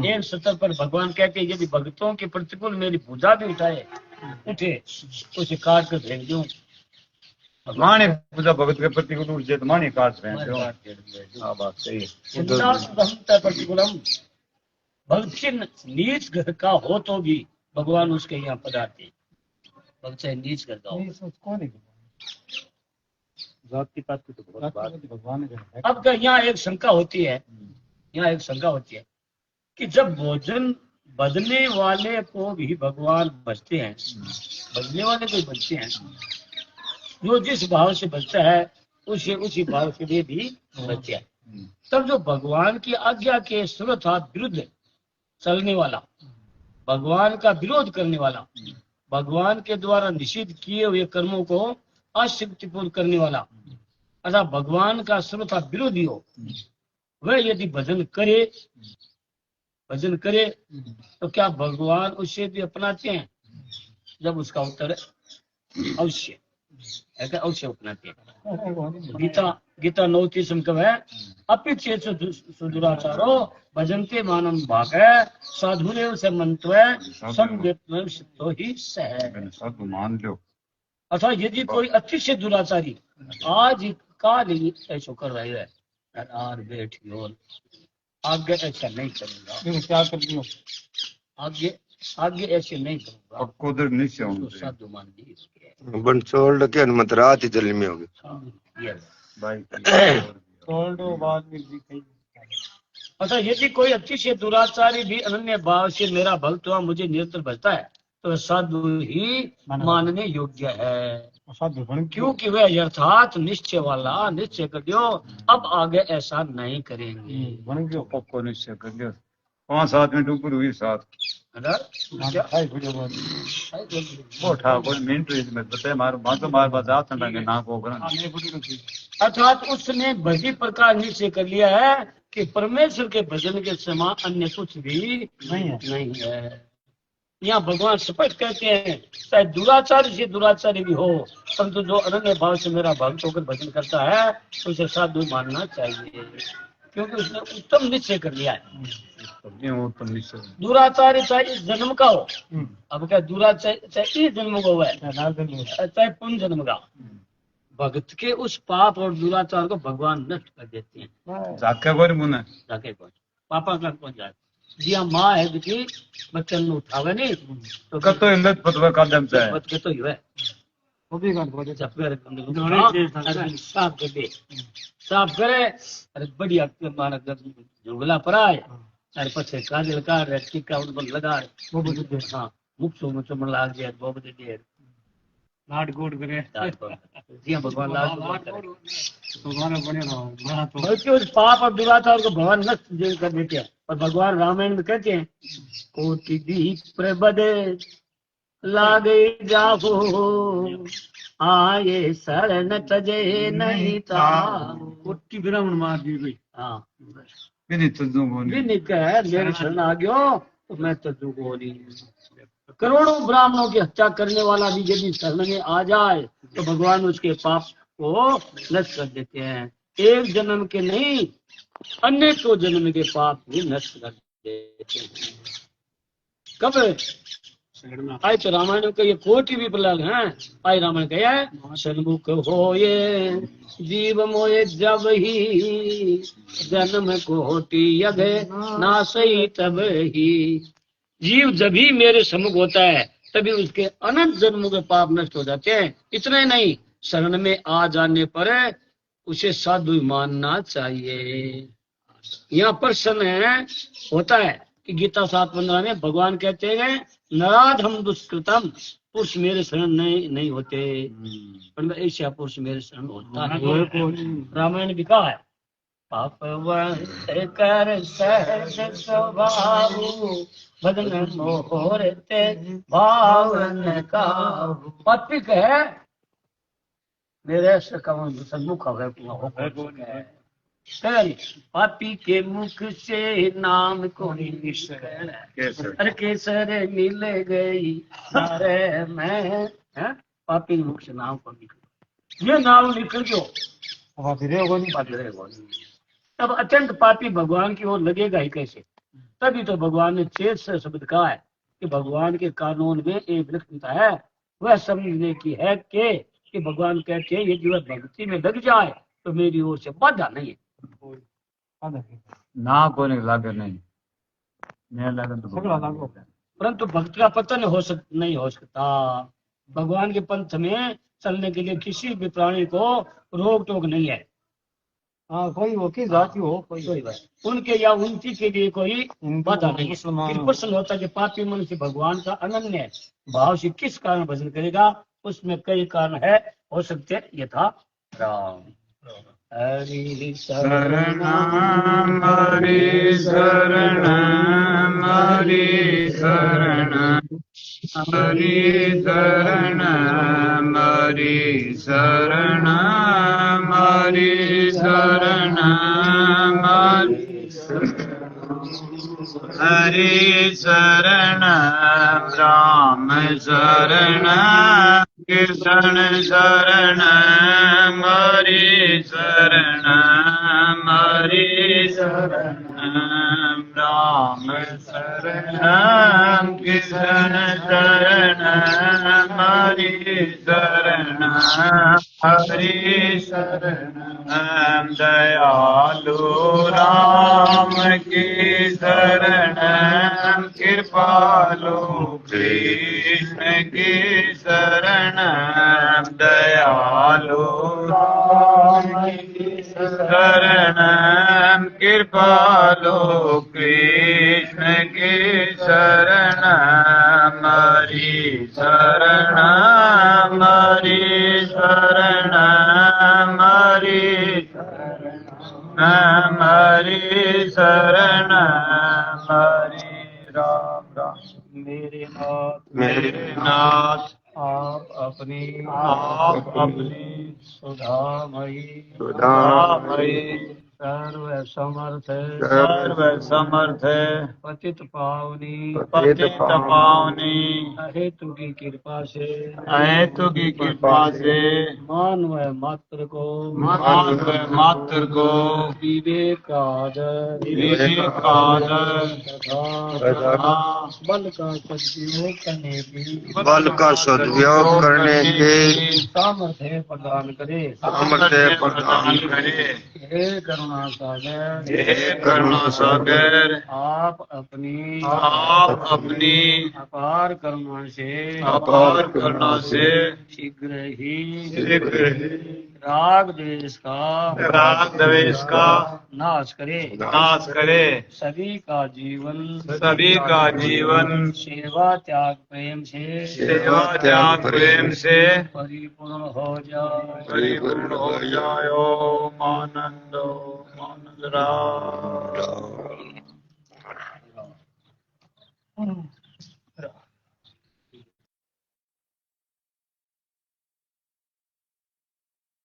एक सतर पर भगवान कहते हैं यदि भक्तों के प्रतिकूल मेरी भुजा भी उठे तो उसे काट कर फेंक दूं। माने पूजा भगत के प्रतिकूल उठ जाए तो माने काट रहे हैं। हाँ बात सही है। प्रतिकूलम भक्त से नीच घर का हो तो भी भगवान उसके यहाँ पधारते हैं। भक्त से नीच घर का हो जाति पात की तो भगवान। अब यहाँ एक शंका होती है, यहाँ एक शंका होती है कि जब भोजन बदलने वाले को भी भगवान बचते हैं, बदलने वाले को बचते हैं, जो जिस भाव से बचता है उसे उसी भाव के लिए भी बचते हैं। तब जो भगवान की आज्ञा के सर्वथा विरुद्ध चलने वाला, भगवान का विरोध करने वाला, भगवान के द्वारा निषिद्ध किए हुए कर्मों को अशक्तिपूर्ण करने वाला अर्थात भगवान का सर्वथा विरोधी हो, वह यदि भजन करे तो क्या भगवान उसे भी अपनाते हैं? जब उसका उत्तर अवश्य है, अवश्य अपनाते हैं। गीता 9:30 कब है अपिचेत सुदुराचारो भजनते मानम भाग साधुरेव से मंत्व संतो ही सह। मान लो अथवा यदि कोई अतिशय दुराचारी आज का लिए ऐसा कर रहे है बैठियो आगे ऐसा नहीं करूंगा, देखो क्या कर दियो। आगे आगे ऐसे नहीं करूंगा। पक्को दर निश्चय तो होना साधु मान जी इसके बन छोड़ के मत रात ही जल में होगी। यस। भाई छोड़ दो बाद में दिखाई। अच्छा, यदि कोई अतिशय दुराचारी भी अनन्य भाव से मेरा भक्त हुआ मुझे निरंतर भजता है तो साधु ही मानने योग्य है, साधु बन क्योंकि वह यथार्थ निश्चय वाला निश्चय कर दियो अब आगे ऐसा नहीं करेंगे। बन गयो। पक्को निश्चय कर लियो 5-7 मिनट ऊपर हुई 7 है ना? क्या? हाय वीडियो बहुत। वो ठाकुर मिनट में बताए मार बात आता ना ना को करना अर्थात उसने भजी प्रकार निश्चय कर लिया है कि परमेश्वर के भजन के समान अन्य कुछ भी नहीं है। यहाँ भगवान स्पष्ट कहते हैं चाहे दुराचारी से दुराचारी भी हो परंतु जो अनन्य भाव से मेरा भक्त होकर भजन करता है तो उसे साधु मानना चाहिए, क्योंकि उसने उत्तम निश्चय कर लिया है। दुराचारी चाहे इस जन्म का हो, अब क्या दुराचारी चाहे इस जन्म का हुआ है चाहे पुण्य जन्म का, भक्त के उस पाप और दुराचार को भगवान नष्ट कर देते हैं। जाके कोई मुने जाके कौन पापा का कौन जाए जी हाँ माँ है कि बच्चन में उठावे नहीं तो कतो इल्लत पतवा कदम से बच के तो ही है। वो भी कर दो। जब फिर साफ कर दे, साफ करे अरे बढ़िया माना झुगला पर आए अरे पछे काजल का टीका उन पर लगा वो भी दे। हाँ मुख सो मुझ में लाग गया वो भी दे नाट गोड करे। जी हाँ भगवान लाग भगवान बने रहो। तो बल्कि उस पाप और दुराचार को भगवान नष्ट कर देते हैं। और भगवान रामायण में कहते हैं कोटि दीप प्रबदे लागे जाओ आए शरण तजे नहीं था। कोटि ब्राह्मण मार दी गई। हाँ किनी तजू कोनी भी कह मेरे शरण आ गयो तो मैं तजू को नहीं। करोड़ों ब्राह्मणों की हत्या करने वाला भी यदि शरण में आ जाए तो भगवान उसके पाप को नष्ट कर देते हैं। एक जन्म के नहीं अनेकों जन्म के पाप भी नष्ट कर देते हैं। कब आई तो रामायण का ये कोटि भी प्रलय है। आई रामायण कहा है सन्मुख होए जीव मोए जब ही जन्म कोटि यग ना सही तब ही। जीव जब ही मेरे सम्मुख होता है तभी उसके अनंत जन्मों के पाप नष्ट हो जाते हैं। इतना ही नहीं शरण में आ जाने पर उसे साधु मानना चाहिए। यहाँ प्रश्न है होता है कि गीता 7:15 में भगवान कहते हैं नराध हम दुष्कृतम पुरुष मेरे शरण नहीं होते पर ऐसा पुरुष मेरे शरण होता है। रामायण भी कहा है पाप कर सहज स्वभाव बदन मोहरते भावन का। पापी है मेरे सन्मुख पापी के मुख से नाम को अरे केसर मिल गई अरे मैं पापी मुख से नाम को निकल ये नाम निकल गयो तब अत्यंत पापी भगवान की ओर लगेगा ही कैसे। तभी तो भगवान ने चेत से शब्द कहा है कि भगवान के कानून में एक विलक्षणता है वह समझने की है कि भगवान कहते हैं यदि वह भक्ति में लग जाए तो मेरी ओर से बाधा नहीं है। ना कोने लागे नहीं मैं लगन तो परंतु भक्त का पतन नहीं हो सकता। भगवान के पंथ में चलने के लिए किसी भी प्राणी को रोक टोक नहीं है। हाँ कोई हो की जाति हो कोई उनके या उनकी के लिए कोई बाधा नहीं। फिर प्रश्न होता है कि पापी मनुष्य भगवान का अनन्य भाव से किस कारण भजन करेगा। उसमें कई कारण है हो सकते हैं यथा राम हरि शरण हरि शरण हरि शरण हरि शरण हरि शरण हरि शरण हरि शरण राम शरण कृष्ण शरण हरि शरण हरि शरण राम शरण कृष्ण शरण हरि शरण हरि शरणम दयालु राम की शरणम कृपालु कृष्ण की शरणम दयालु राम की शरणम कृपालु कृष्ण की शरणम हरि शरणम हरि शरणम हरि शरणम हरि शरणम हरि राम राम मेरे नाथ आप अपनी सुधामयी सुधामयी सर्व समर्थ सर्व समर्थ पतित पावनी पतित पावनी अहेतु की कृपा से अहेतु की कृपा से मानव मात्र को मात्र को विवेक का आदर विवेक का आदर तथा बल का सदुपयोग करने की बल का सदुपयोग करने की सामर्थ्य प्रदान करे। सामर्थ्य प्रदान करे। हे करुणा सागर हे करुणा सागर आप अपनी अपार करुणा से अपार करुणा से शीघ्र ही शीघ्र राग द्वेष का नाश करे। सभी का जीवन सेवा त्याग प्रेम से परिपूर्ण हो जाए। ओम आनंद राम।